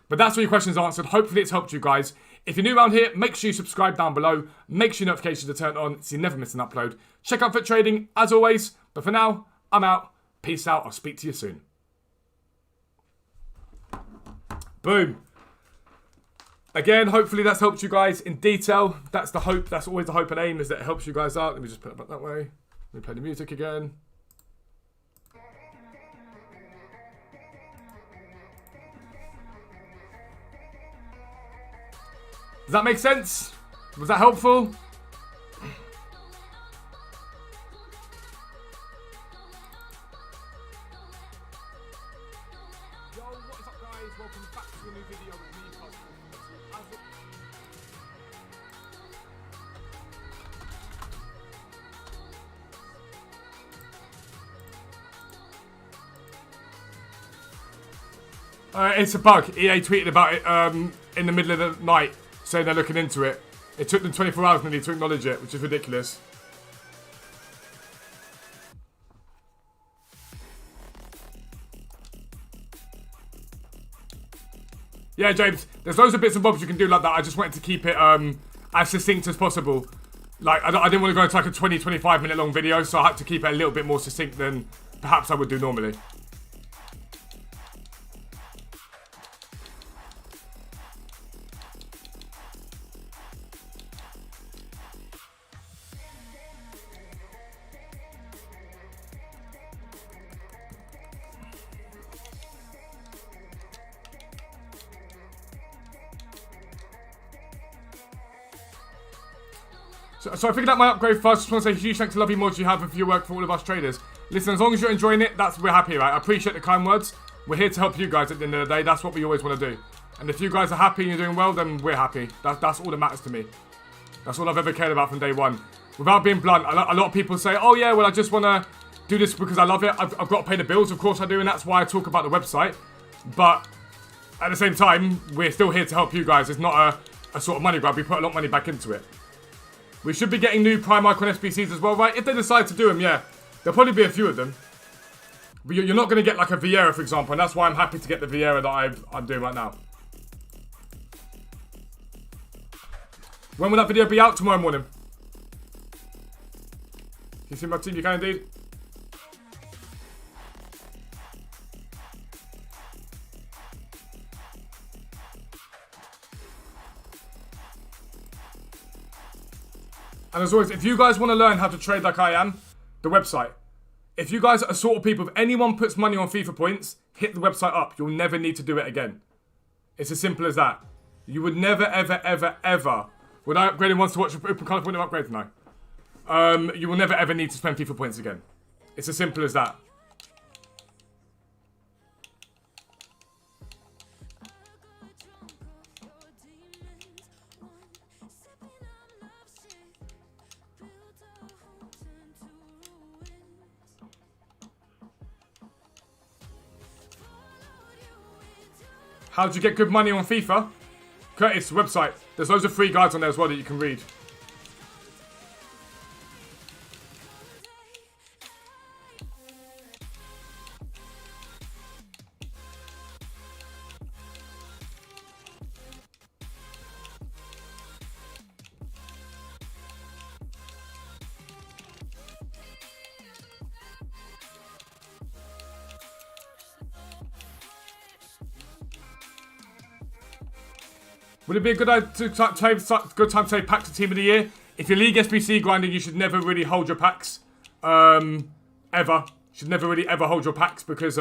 But that's all your questions answered. Hopefully it's helped you guys. If you're new around here, make sure you subscribe down below. Make sure your notifications are turned on so you never miss an upload. Check out Fit Trading as always. But for now, I'm out. Peace out. I'll speak to you soon. Boom. Again, hopefully that's helped you guys in detail. That's the hope. That's always the hope and aim, is that it helps you guys out. Let me just put it back that way. Let me play the music again. Does that make sense? Was that helpful? It's a bug. EA tweeted about it in the middle of the night, saying they're looking into it. It took them 24 hours nearly to acknowledge it, which is ridiculous. Yeah, James, there's loads of bits and bobs you can do like that. I just wanted to keep it as succinct as possible. Like, I didn't want to go into like a 20-25 minute long video, so I had to keep it a little bit more succinct than perhaps I would do normally. So I figured out my upgrade first. Just want to say huge thanks to lovely mods you have and for your work for all of us traders. Listen, as long as you're enjoying it, we're happy, right? I appreciate the kind words. We're here to help you guys at the end of the day. That's what we always want to do. And if you guys are happy and you're doing well, then we're happy. That's all that matters to me. That's all I've ever cared about from day one. Without being blunt, a lot of people say, oh yeah, well I just want to do this because I love it. I've got to pay the bills, of course I do, and that's why I talk about the website. But at the same time, we're still here to help you guys. It's not a sort of money grab. We put a lot of money back into it. We should be getting new Prime Icon SBCs as well, right? If they decide to do them, yeah. There'll probably be a few of them. But you're not going to get like a Vieira, for example, and that's why I'm happy to get the Vieira that I'm doing right now. When will that video be out? Tomorrow morning. Can you see my team? You can indeed. And as always, if you guys want to learn how to trade like I am, the website. If you guys are the sort of people, if anyone puts money on FIFA points, hit the website up. You'll never need to do it again. It's as simple as that. You would never, ever, ever, ever, without upgrading once to watch open colour point of upgrades now. You will never, ever need to spend FIFA points again. It's as simple as that. How do you get good money on FIFA? Curtis, website. There's loads of free guides on there as well that you can read. Would it be a good time to say packs of team of the year? If you're League SBC grinding, you should never really hold your packs. Ever. Should never really ever hold your packs because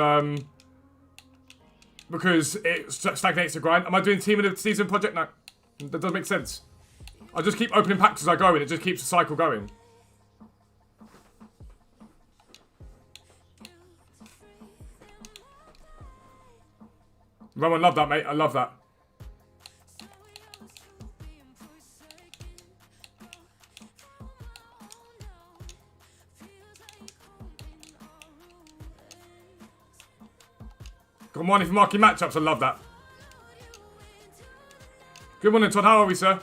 it stagnates the grind. Am I doing team of the season project? No. That doesn't make sense. I just keep opening packs as I go and it just keeps the cycle going. Roman, love that, mate. I love that. Good morning for marking matchups. I love that. Good morning, Todd. How are we, sir?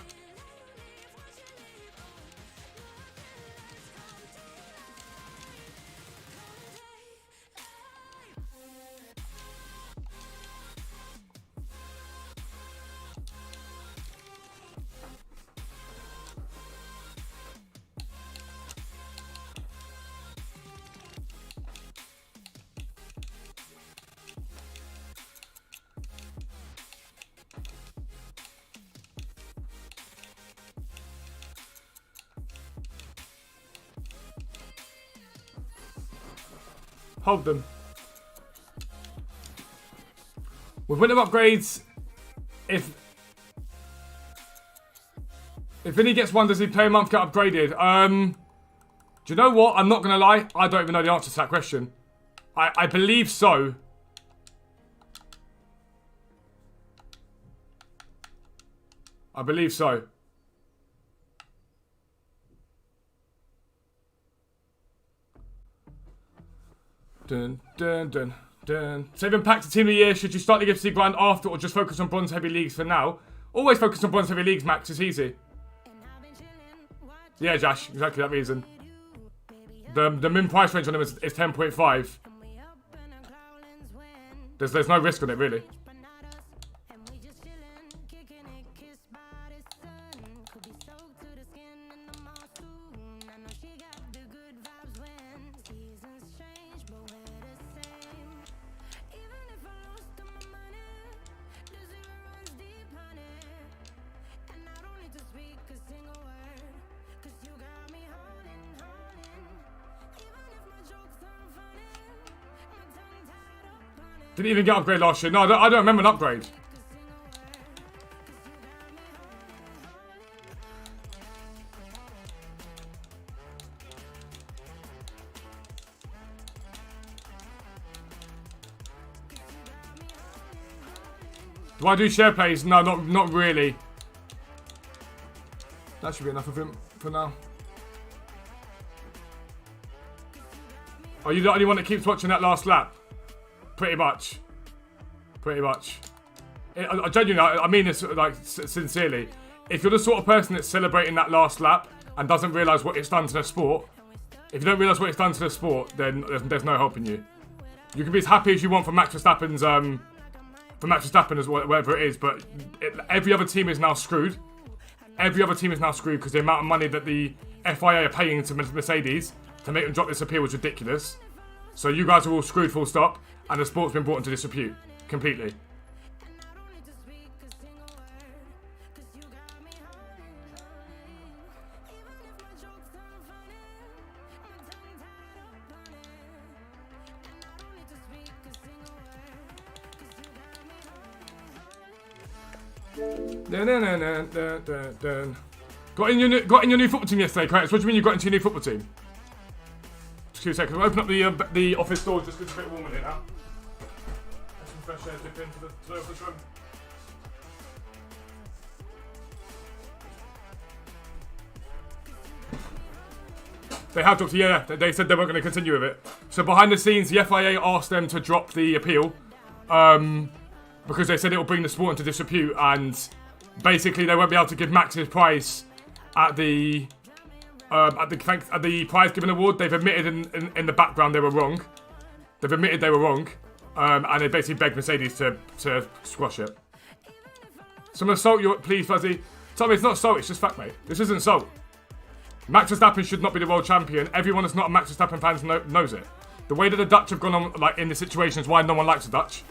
Hold them. With winter upgrades, if Vinny gets one, does he pay a month, get upgraded? Do you know what? I'm not going to lie. I don't even know the answer to that question. I believe so. I believe so. Dun, dun, dun. Saving pack to team of the year. Should you start the Gift City grind after or just focus on bronze heavy leagues for now? Always focus on bronze heavy leagues, Max. It's easy. Yeah, Josh. Exactly that reason. The min price range on them is 10.5. There's no risk on it, really. Didn't even get upgrade last year. No, I don't remember an upgrade. Do I do share plays? No, not really. That should be enough of him for now. Are you the only one that keeps watching that last lap? Pretty much. Pretty much. I genuinely, I mean this like sincerely. If you're the sort of person that's celebrating that last lap and doesn't realise what it's done to the sport, if you don't realise what it's done to the sport, then there's no helping you. You can be as happy as you want for Max Verstappen's as whatever it is, but every other team is now screwed. Every other team is now screwed because the amount of money that the FIA are paying to Mercedes to make them drop this appeal was ridiculous. So you guys are all screwed full stop, and the sport's been brought into disrepute completely. Got in your new football team yesterday, correct? What do you mean you got into your new football team? Just 2 seconds. I'll open up the office door just because it's a bit warm in here now. Have some fresh air dip into the office room. They have dropped, yeah. They said they weren't going to continue with it. So behind the scenes, the FIA asked them to drop the appeal because they said it will bring the sport into disrepute, and basically they won't be able to give Max his prize at the prize giving award. They've admitted in the background they were wrong. They've admitted they were wrong, and they basically begged Mercedes to squash it. Some assault, please, Fuzzy. Tell me it's not salt. It's just fact, mate. This isn't salt. Max Verstappen should not be the world champion. Everyone that's not a Max Verstappen fan knows it. The way that the Dutch have gone on, like in this situation, is why no one likes the Dutch.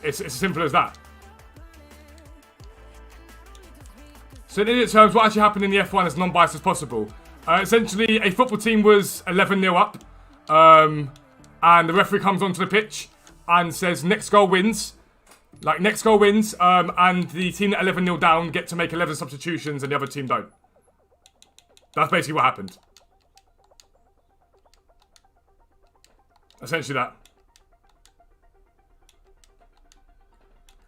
It's as simple as that. So in idiot terms, what actually happened in the F1 as non-biased as possible? Essentially, a football team was 11-0 up, and the referee comes onto the pitch and says next goal wins. Like, next goal wins, and the team that 11-0 down get to make 11 substitutions and the other team don't. That's basically what happened. Essentially that.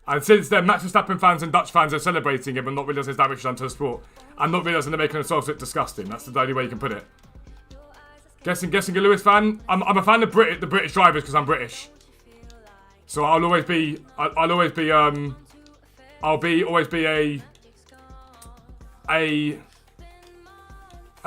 And since then, Max Verstappen fans and Dutch fans are celebrating it, but not realising it's damage done to the sport. And not realising they're making themselves look disgusting. That's the only way you can put it. Guessing a Lewis fan? I'm a fan of the British drivers because I'm British. So I'll always be as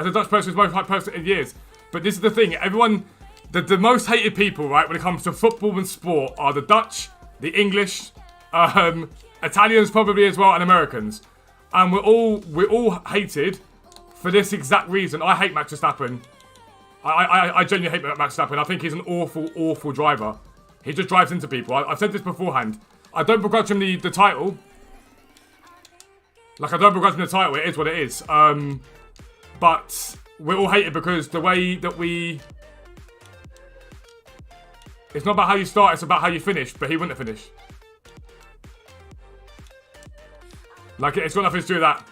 a Dutch person, who's most hyped person in years. But this is the thing, everyone, the most hated people, right, when it comes to football and sport are the Dutch, the English, Italians probably as well, and Americans. And we're all hated for this exact reason. I hate Max Verstappen. I genuinely hate Max Verstappen. I think he's an awful driver. He just drives into people. I've said this beforehand. I don't begrudge him the title. Like, I don't begrudge him the title. It is what it is. But we're all hated because the way that we... It's not about how you start, it's about how you finish. But he wouldn't have finished. Like, it's got nothing to do with that.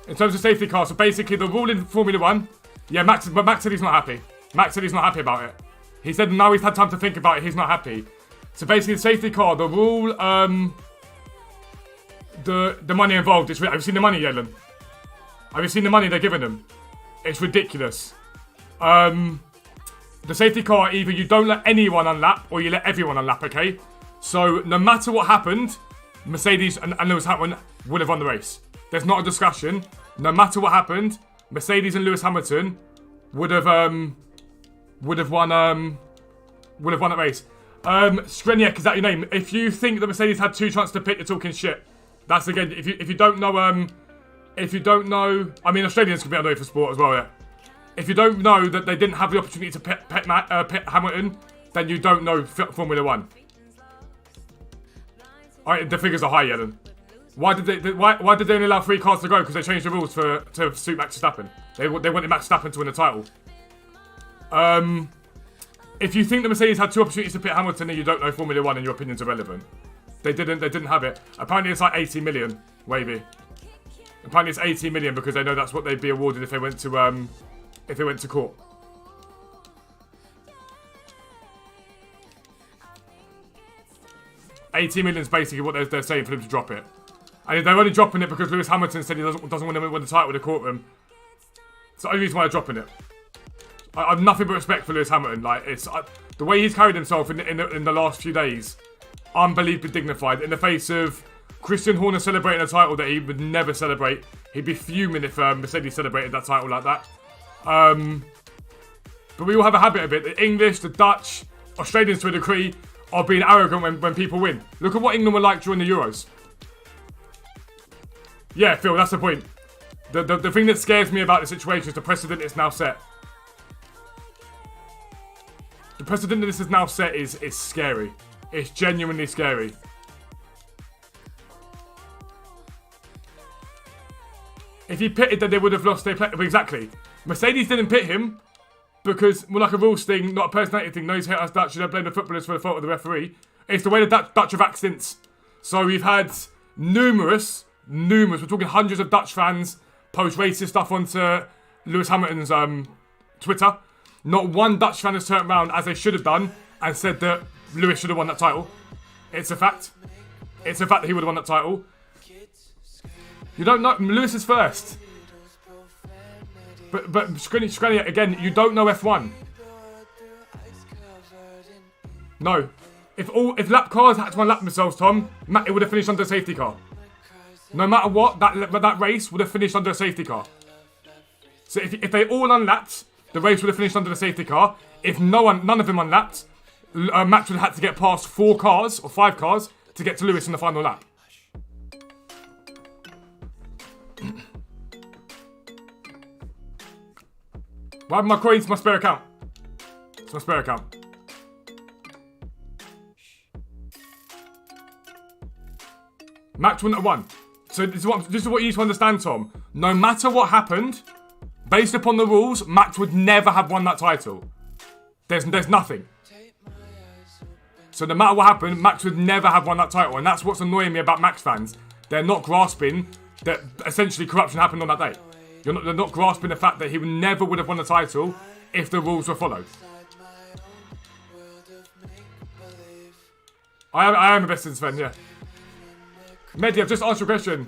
In terms of safety car, so basically the rule in Formula 1... Yeah, Max said he's not happy. Max said he's not happy about it. He said now he's had time to think about it, he's not happy. So basically the safety car, the rule, the money involved, have you seen the money, Yellen? Have you seen the money they're giving them? It's ridiculous. The safety car, either you don't let anyone unlap or you let everyone unlap, okay? So, no matter what happened, Mercedes and Lewis Hamilton would have won the race. There's not a discussion. No matter what happened, Mercedes and Lewis Hamilton would have won that race. Skreniak, is that your name? If you think that Mercedes had 2 chances to pit, you're talking shit. That's again, if you don't know, I mean, Australians can be annoyed for sport as well, yeah. If you don't know that they didn't have the opportunity to pit Hamilton, then you don't know Formula 1. Alright, the figures are high, yeah, then. Why did they only allow 3 cars to go? Because they changed the rules to suit Max Verstappen. They wanted Max Verstappen to win the title. If you think the Mercedes had 2 opportunities to pit Hamilton, then you don't know Formula 1 and your opinion's irrelevant. They didn't have it. Apparently it's like 80 million, Wavy. Apparently it's 80 million because they know that's what they'd be awarded if they went to court. $80 million is basically what they're saying for them to drop it. And they're only dropping it because Lewis Hamilton said he doesn't want to win the title with the courtroom. It's the only reason why they're dropping it. I have nothing but respect for Lewis Hamilton. Like, it's the way he's carried himself in the last few days, unbelievably dignified. In the face of Christian Horner celebrating a title that he would never celebrate, he'd be fuming if Mercedes celebrated that title like that. But we all have a habit of it. The English, the Dutch, Australians to a degree, are being arrogant when people win. Look at what England were like during the Euros. Yeah, Phil, that's the point. The thing that scares me about the situation is the precedent is now set. The precedent that this is now set is scary. It's genuinely scary. If he pitted, then they would have lost their play. Exactly. Mercedes didn't pit him because, well, like a rules thing, not a personality thing. No, he's hit us Dutch. You don't blame the footballers for the fault of the referee. It's the way the Dutch have accidents. So we've had numerous, we're talking hundreds of Dutch fans post racist stuff onto Lewis Hamilton's Twitter. Not one Dutch fan has turned around, as they should have done, and said that Lewis should have won that title. It's a fact. It's a fact that he would have won that title. You don't know. Lewis is first. But Skreniak, again, you don't know F1. No. If lap cars had to unlap themselves, Tom, it would have finished under a safety car. No matter what, that race would have finished under a safety car. So if they all unlapped, the race would have finished under the safety car. If none of them unlapped, Max would have had to get past 4 cars or 5 cars to get to Lewis in the final lap. Why have my coins? My spare account. It's my spare account. Max wouldn't have won. So this is what you need to understand, Tom. No matter what happened, based upon the rules, Max would never have won that title. There's nothing. So no matter what happened, Max would never have won that title. And that's what's annoying me about Max fans. They're not grasping that essentially corruption happened on that day. They're not grasping the fact that he never would have won the title if the rules were followed. I am a Bestons fan, yeah. Mehdi, I've just answered your question.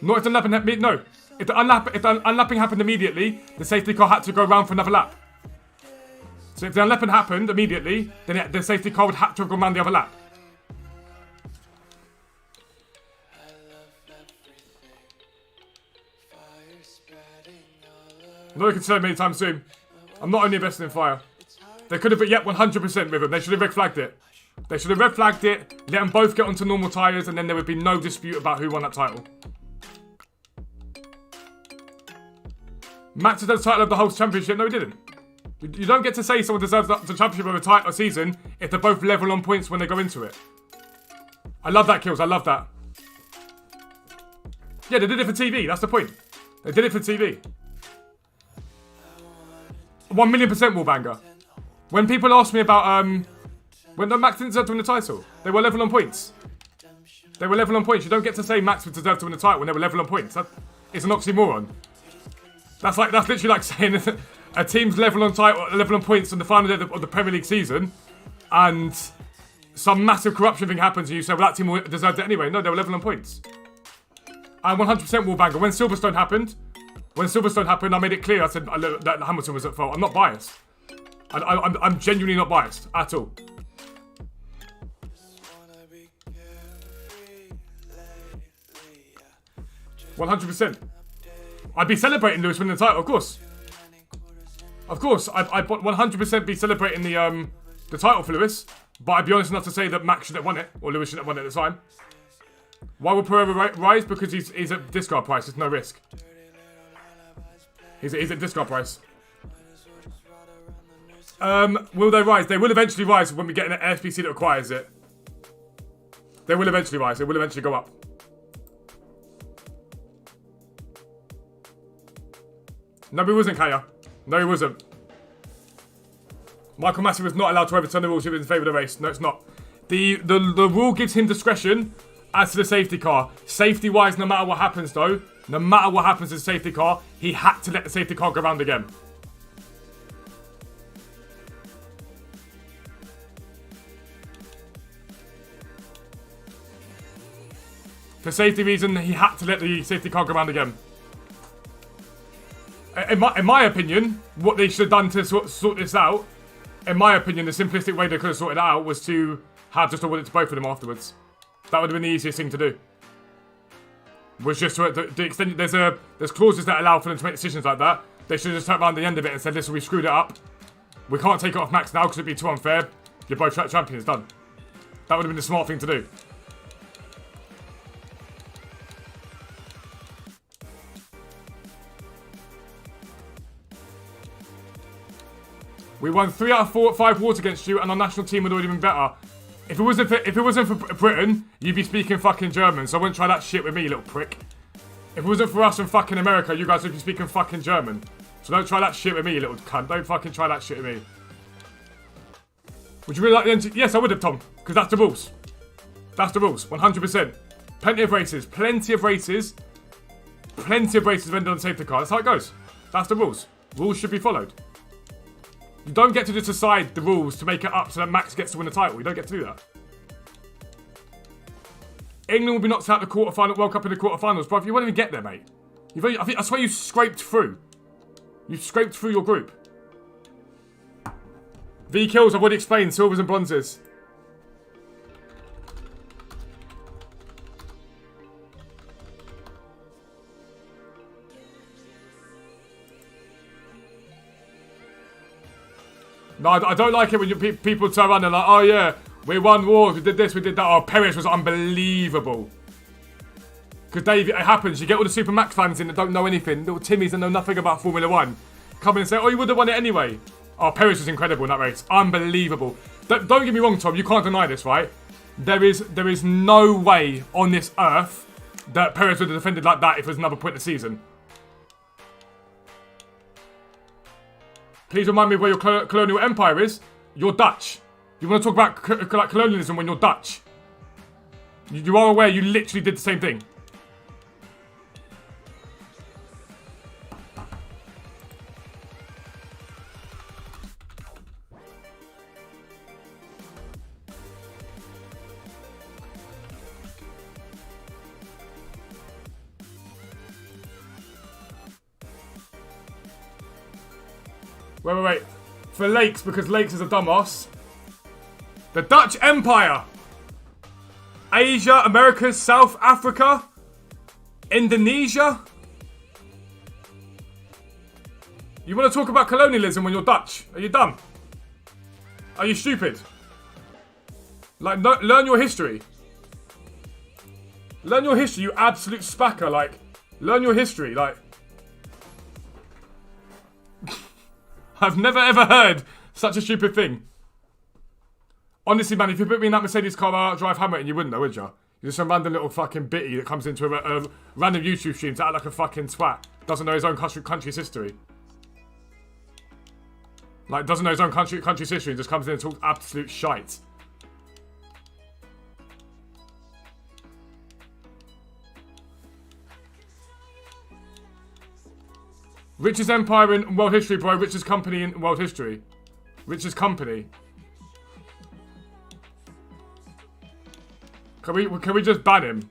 Not if the unlapping... No. If the unlapping happened immediately, the safety car had to go round for another lap. So if the unlapping happened immediately, then the safety car would have to have gone round the other lap. I'm not concerned anytime soon. I'm not only investing in fire. They could have, yet 100% with them. They should have red flagged it. They should have red flagged it, let them both get onto normal tyres, and then there would be no dispute about who won that title. Max deserves the title of the whole championship. No, he didn't. You don't get to say someone deserves the championship of a title season if they're both level on points when they go into it. I love that, Kills. I love that. Yeah, they did it for TV. That's the point. They did it for TV. 1,000,000% Wallbanger. When people ask me about when Max didn't deserve to win the title, they were level on points. They were level on points. You don't get to say Max would deserve to win the title when they were level on points. It's an oxymoron. That's literally like saying a team's level on points on the final day of the Premier League season, and some massive corruption thing happens, and you say, well, that team deserved it anyway. No, they were level on points. And 100% Wallbanger. When Silverstone happened, I made it clear. I said that Hamilton was at fault. I'm not biased. I'm genuinely not biased at all. 100%. I'd be celebrating Lewis winning the title, of course. Of course, I'd 100% be celebrating the title for Lewis. But I'd be honest enough to say that Max should have won it, or Lewis should have won it at the time. Why would Pereira rise? Because he's at discard price. There's no risk. He's at discard price. Will they rise? They will eventually rise when we get an SBC that requires it. They will eventually rise. They will eventually go up. No, he wasn't, Kaya. No, he wasn't. Michael Massey was not allowed to overturn the rules if it's in favour of the race. No, it's not. The rule gives him discretion as to the safety car. Safety-wise, no matter what happens, though, no matter what happens to the safety car, he had to let the safety car go round again. For safety reason, he had to let the safety car go round again. In my opinion, what they should have done to sort this out, in my opinion, the simplistic way they could have sorted it out was to have just awarded it to both of them afterwards. That would have been the easiest thing to do. Was just to extend. There's clauses that allow for them to make decisions like that. They should have just turned around the end of it and said, "Listen, we screwed it up. We can't take it off Max now because it'd be too unfair. You're both track champions. Done." That would have been the smart thing to do. We won 3 out of 5 wars against you, and our national team would already been better. If it wasn't for Britain, you'd be speaking fucking German. So I wouldn't try that shit with me, you little prick. If it wasn't for us in fucking America, you guys would be speaking fucking German. So don't try that shit with me, you little cunt. Don't fucking try that shit with me. Would you really like the end? Yes, I would have, Tom, because that's the rules. That's the rules, 100%. Plenty of races, plenty of races have ended on the safety car. That's how it goes. That's the rules. Rules should be followed. You don't get to just decide the rules to make it up so that Max gets to win the title. You don't get to do that. England will be knocked out the quarterfinal, World Cup in the quarterfinals, bro. You won't even get there, mate. I swear you scraped through. You scraped through your group. V kills, I've already explained. Silvers and bronzes. No, I don't like it when people turn around and like, oh yeah, we won wars, we did this, we did that. Oh, Perez was unbelievable. Because Dave, it happens. You get all the Super Max fans in that don't know anything, little Timmies that know nothing about Formula 1. Come in and say, oh, you would have won it anyway. Oh, Perez was incredible in that race. Unbelievable. Don't get me wrong, Tom, you can't deny this, right? There is no way on this earth that Perez would have defended like that if it was another point in the season. Please remind me where your colonial empire is. You're Dutch. You want to talk about colonialism when you're Dutch. You are aware you literally did the same thing. Wait. For Lakes, because Lakes is a dumbass. The Dutch Empire. Asia, Americas, South Africa. Indonesia. You want to talk about colonialism when you're Dutch? Are you dumb? Are you stupid? Like, no, learn your history. Learn your history, you absolute spacker. Like, learn your history. Like, I've never ever heard such a stupid thing. Honestly, man, if you put me in that Mercedes car I'll drive Hamilton, you wouldn't know, would you? You're just some random little fucking bitty that comes into a random YouTube stream to act like a fucking twat. Doesn't know his own country's history. Like, doesn't know his own country's history and just comes in and talks absolute shite. Richest empire in world history, bro. Richest company in world history. Richest company. Can we just ban him?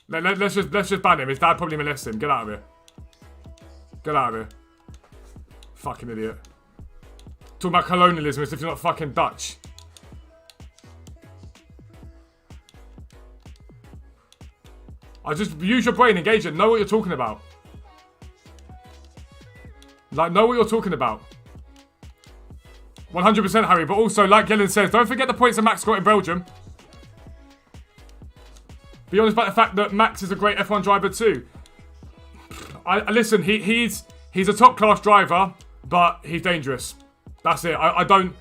Let's just ban him. His dad probably molests him. Get out of here. Get out of here. Fucking idiot. Talking about colonialism as if you're not fucking Dutch. I just use your brain, engage it, know what you're talking about. Like, know what you're talking about. 100% Harry, but also, like Yellen says, don't forget the points that Max got in Belgium. Be honest about the fact that Max is a great F1 driver too. Listen, he's a top class driver, but he's dangerous. That's it. I don't.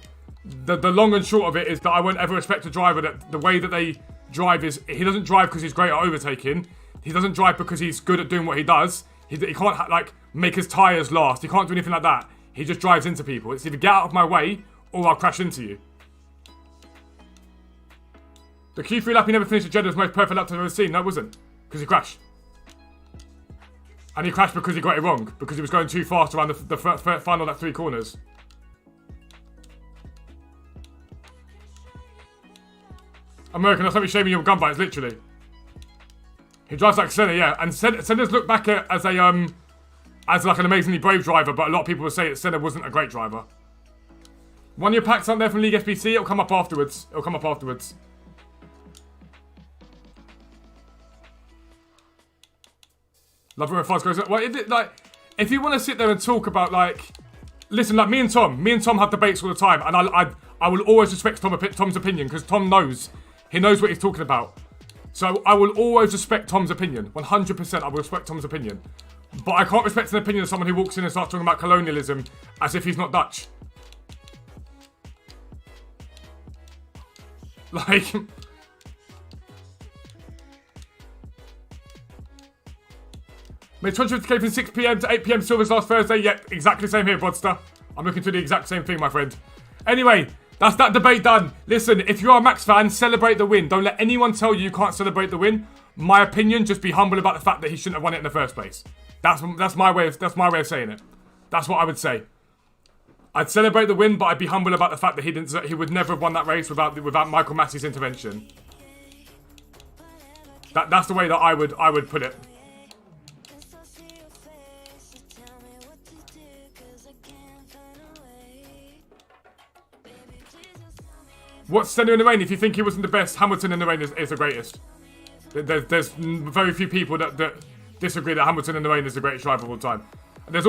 The long and short of it is that I won't ever respect a driver that the way that they drive is he doesn't drive because he's great at overtaking. He doesn't drive because he's good at doing what he does. He can't like make his tyres last. He can't do anything like that. He just drives into people. It's either get out of my way or I'll crash into you. The Q3 lap he never finished at Jeddah was the most perfect lap I've ever seen. No, it wasn't. Because he crashed. And he crashed because he got it wrong. Because he was going too fast around the final lap 3 corners. American, that's not me shaming your gun bites, literally. He drives like Senna, yeah. And Senna's looked back at as like an amazingly brave driver, but a lot of people will say that Senna wasn't a great driver. One of your packs aren't there from League SBC, it'll come up afterwards. Love it when Fuzz goes, well, like, if you want to sit there and talk about, like, listen, like, me and Tom have debates all the time, and I will always respect Tom's opinion, because Tom knows. He knows what he's talking about. So I will always respect Tom's opinion. 100% I will respect Tom's opinion. But I can't respect an opinion of someone who walks in and starts talking about colonialism as if he's not Dutch. Like... Made 250k from 6 PM to 8 PM Silvers last Thursday. Yep, exactly the same here, Brodster. I'm looking to do the exact same thing, my friend. Anyway, that's that debate done. Listen, if you are a Max fan, celebrate the win. Don't let anyone tell you can't celebrate the win. My opinion, just be humble about the fact that he shouldn't have won it in the first place. That's my way of saying it. That's what I would say. I'd celebrate the win, but I'd be humble about the fact that he would never have won that race without Michael Massey's intervention. That's the way that I would put it. What's Senna in the rain? If you think he wasn't the best, Hamilton in the rain is the greatest. There's very few people that disagree that Hamilton in the rain is the greatest driver of all time. And there's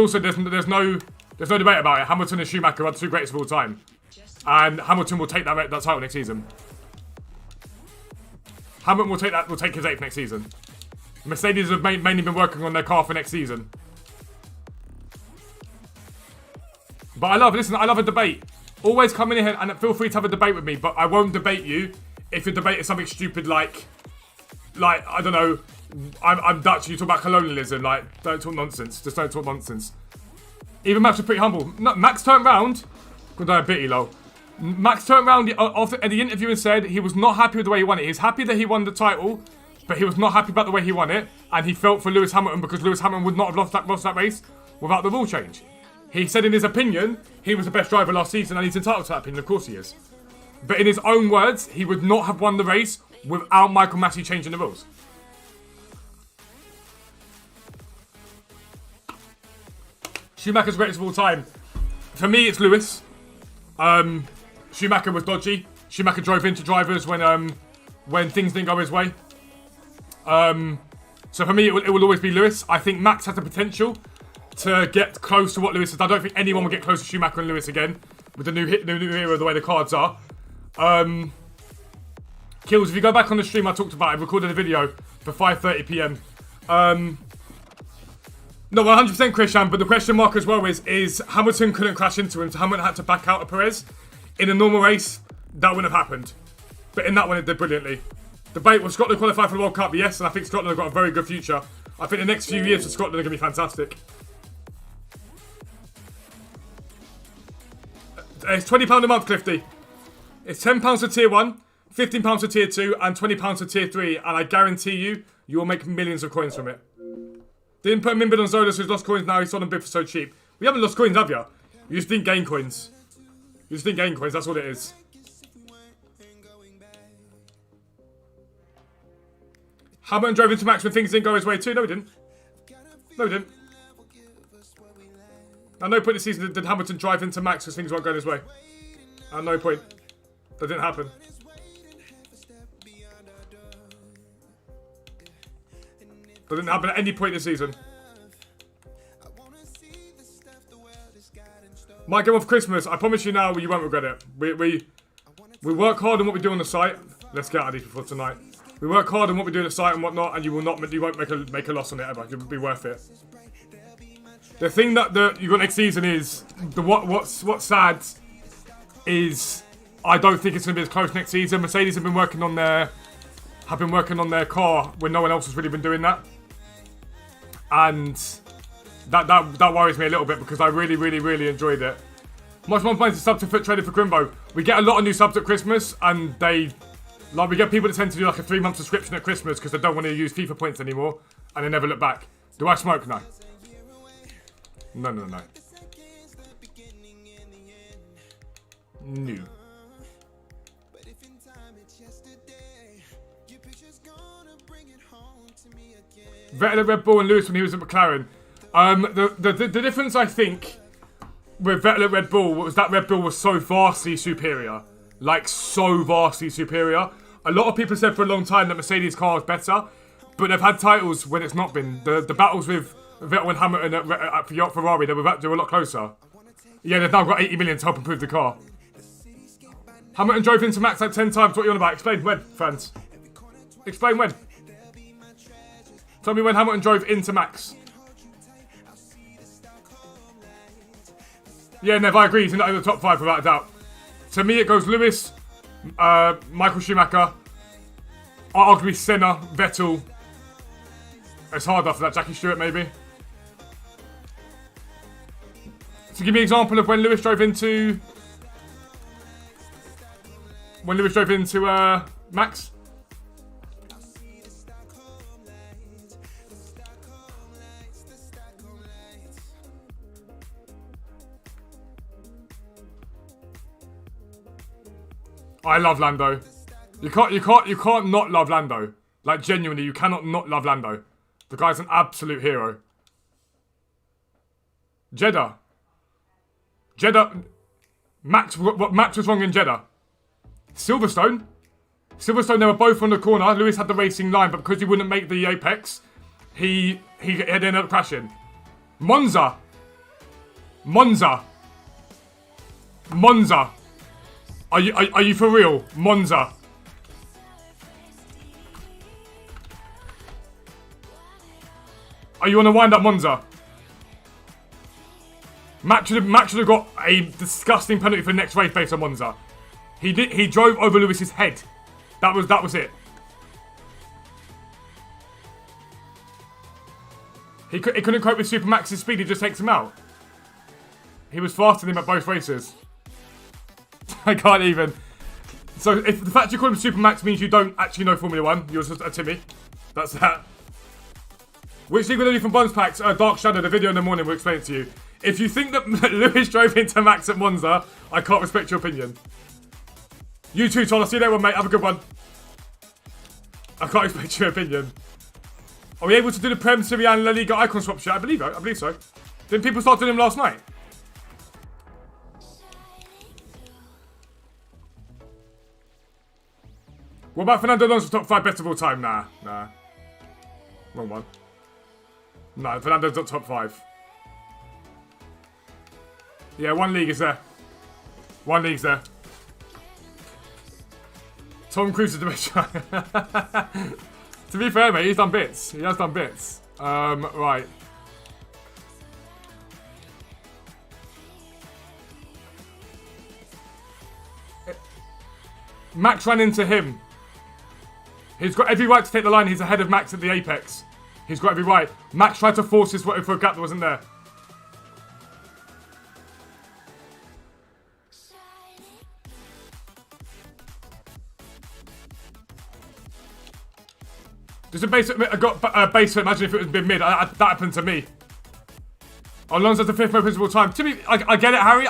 no debate about it. Hamilton and Schumacher are the 2 greatest of all time, and Hamilton will take that title next season. Hamilton will take his 8th next season. Mercedes have mainly been working on their car for next season. But I love a debate. Always come in here and feel free to have a debate with me, but I won't debate you if your debate is something stupid like I don't know, I'm Dutch, you talk about colonialism, like, don't talk nonsense. Just don't talk nonsense. Even Max was pretty humble. No, Max turned round, Max turned round after the interview and said he was not happy with the way he won it. He's happy that he won the title, but he was not happy about the way he won it, and he felt for Lewis Hamilton because Lewis Hamilton would not have lost that race without the rule change. He said in his opinion, he was the best driver last season and he's entitled to that opinion, of course he is. But in his own words, he would not have won the race without Michael Massey changing the rules. Schumacher's greatest of all time. For me, it's Lewis. Schumacher was dodgy. Schumacher drove into drivers when things didn't go his way. So for me, it will always be Lewis. I think Max has the potential to get close to what Lewis has. I don't think anyone will get close to Schumacher and Lewis again with the new era, the way the cards are. Kills, if you go back on the stream I talked about, I recorded a video for 5:30 PM. No, 100% Christian, but the question mark as well is Hamilton couldn't crash into him, so Hamilton had to back out of Perez. In a normal race, that wouldn't have happened. But in that one, it did brilliantly. Debate, will Scotland qualify for the World Cup? Yes, and I think Scotland have got a very good future. I think the next few years for Scotland are going to be fantastic. It's £20 a month, Clifty. It's £10 for tier 1, £15 for tier 2, and £20 for tier 3, and I guarantee you will make millions of coins from it. Didn't put a min bid on Zolas, who's lost coins now, he's sold on bid for so cheap. We haven't lost coins, have you? You just didn't gain coins. You just didn't gain coins, that's all it is. Hamilton drove into Max when things didn't go his way too. No, he didn't. No, he didn't. At no point in the season did Hamilton drive into Max because things weren't going his way. At no point. That didn't happen. That didn't happen at any point in the season. Might go off Christmas. I promise you now, you won't regret it. We work hard on what we do on the site. Let's get out of these before tonight. We work hard on what we do on the site and whatnot, and you won't make a loss on it ever. It'll be worth it. The thing that you got next season is what's sad is I don't think it's gonna be as close next season. Mercedes have been working on their car when no one else has really been doing that, and that worries me a little bit because I really enjoyed it. Much more playing to sub to foot traded for Grimbo. We get a lot of new subs at Christmas, and we get people that tend to do like a 3-month subscription at Christmas because they don't want to use FIFA points anymore, and they never look back. Do I smoke? No. No. No. Vettel at Red Bull and Lewis when he was at McLaren. The difference I think with Vettel at Red Bull was that Red Bull was so vastly superior. Like, so vastly superior. A lot of people said for a long time that Mercedes' car is better, but they've had titles when it's not been. The battles with Vettel and Hamilton at Ferrari, they were a lot closer. Yeah, they've now got 80 million to help improve the car. Hamilton drove into Max like 10 times. What are you on about? Explain when, fans. Explain when. Tell me when Hamilton drove into Max. Yeah, Nev, I agree. He's not in the top 5 without a doubt. To me, it goes Lewis, Michael Schumacher, arguably Senna, Vettel. It's hard after that. Jackie Stewart, maybe. So give me an example of when Lewis drove into... Max. I love Lando. You can't not love Lando. Like, genuinely, you cannot not love Lando. The guy's an absolute hero. Jeddah. Max was wrong in Jeddah. Silverstone, they were both on the corner. Lewis had the racing line, but because he wouldn't make the apex, he ended up crashing. Monza. Are you for real? Monza. Are you on a wind up Monza? Max should have got a disgusting penalty for the next race based on Monza. He drove over Lewis's head. That was it. He couldn't cope with Supermax's speed. He just takes him out. He was faster than him at both races. I can't even. So if the fact you call him Supermax means you don't actually know Formula 1, you're just a Timmy. That's that. Which league will they do from Bonds Packs? Dark Shadow, the video in the morning will explain it to you. If you think that Lewis drove into Max at Monza, I can't respect your opinion. You too, Ton. I'll see you later, mate. Have a good one. I can't expect your opinion. Are we able to do the Prem, Serie A and La Liga icon swap shit? I believe so. Didn't people start doing them last night? What about Fernando Alonso's top 5 best of all time? Nah. Wrong one. No, Fernando's not top 5. Yeah, one league is there. One league's there. Tom Cruise is the best. To be fair, mate, he's done bits. He has done bits. Right. Max ran into him. He's got every right to take the line. He's ahead of Max at the apex. He's got every right. Max tried to force his way for a gap that wasn't there. Just a basic. I got base. Imagine if it had been mid. That happened to me. Alonso's the 5th most principal time. To me, I get it, Harry.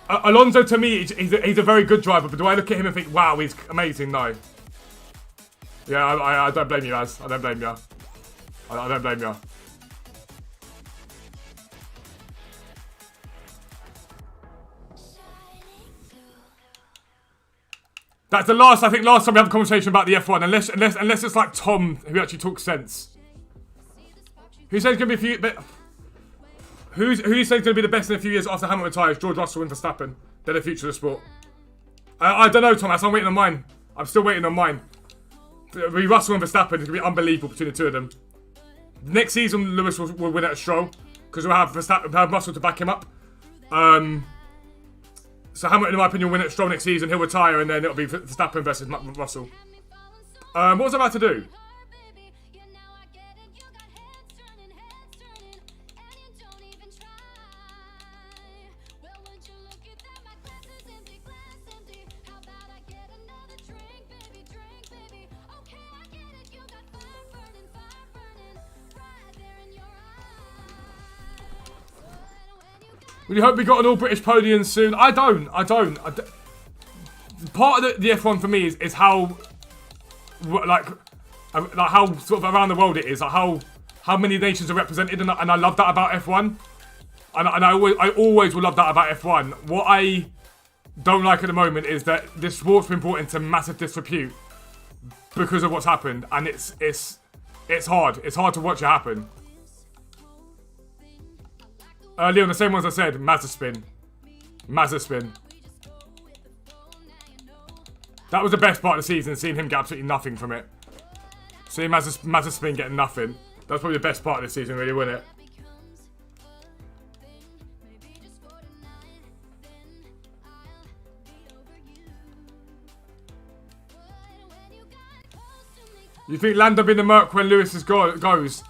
Alonso to me, he's a very good driver. But do I look at him and think, wow, he's amazing? No. Yeah, I don't blame you, Az. I don't blame you. I don't blame you. That's the last, I think, last time we have a conversation about the F1. Unless it's like Tom, who actually talks sense. Who says it's going to be a few... But who do you say is going to be the best in a few years after Hamilton retires? George Russell and Verstappen. They're the future of the sport. I don't know, Thomas. I'm waiting on mine. I'm still waiting on mine. Russell and Verstappen is going to be unbelievable between the two of them. Next season, Lewis will win at a Stroll. Because we'll have Russell to back him up. So Hamilton, in my opinion, will win at Stroll next season. He'll retire, and then it'll be Verstappen versus Russell. What was I about to do? We hope we got an all-British podium soon. I don't. Part of the F1 for me is how, like how sort of around the world it is. Like how many nations are represented, and I love that about F1. And I always will love that about F1. What I don't like at the moment is that this sport's been brought into massive disrepute because of what's happened, and it's hard. It's hard to watch it happen. Leon, the same ones I said. Mazda spin. That was the best part of the season, seeing him get absolutely nothing from it. Seeing Mazda spin getting nothing. That's probably the best part of the season, really, wasn't it? You think Lando be the Merc when Lewis goes?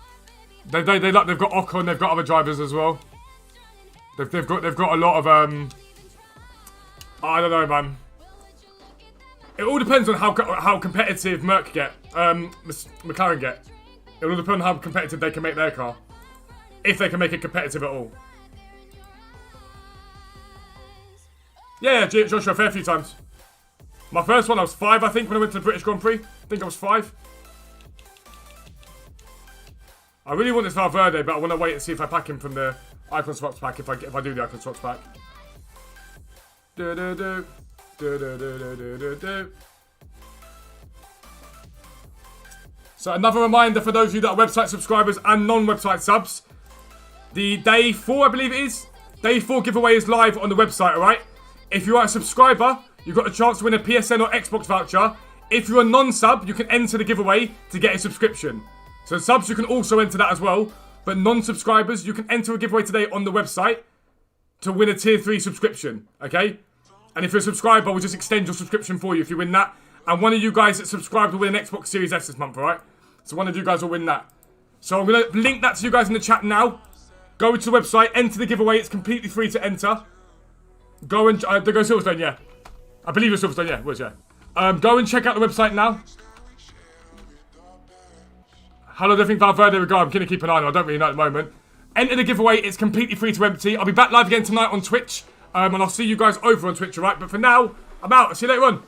They've got Ocon, they've got other drivers as well. They've got a lot of I don't know, man. It all depends on how competitive Merc get, McLaren get. It will depend on how competitive they can make their car, if they can make it competitive at all. Yeah, Joshua, a fair few times. My first one, I was 5, I think, when I went to the British Grand Prix. I think I was 5. I really want this Valverde, but I want to wait and see if I pack him from the Icon Swaps pack, if I do the Icon Swaps pack. So another reminder for those of you that are website subscribers and non-website subs. The Day 4, I believe it is. Day 4 giveaway is live on the website, alright? If you are a subscriber, you've got a chance to win a PSN or Xbox voucher. If you're a non-sub, you can enter the giveaway to get a subscription. So subs, you can also enter that as well. But non-subscribers, you can enter a giveaway today on the website to win a tier 3 subscription, okay? And if you're a subscriber, we'll just extend your subscription for you if you win that. And one of you guys that subscribed will win an Xbox Series S this month, alright? So one of you guys will win that. So I'm going to link that to you guys in the chat now. Go to the website, enter the giveaway. It's completely free to enter. Go and... go Silverstone, yeah. I believe it's Silverstone, yeah. It was, yeah. Go and check out the website now. Hello, I think Valverde regard. I'm going to keep an eye on it. I don't really know at the moment. Enter the giveaway. It's completely free to empty. I'll be back live again tonight on Twitch. And I'll see you guys over on Twitch, alright? But for now, I'm out. I'll see you later on.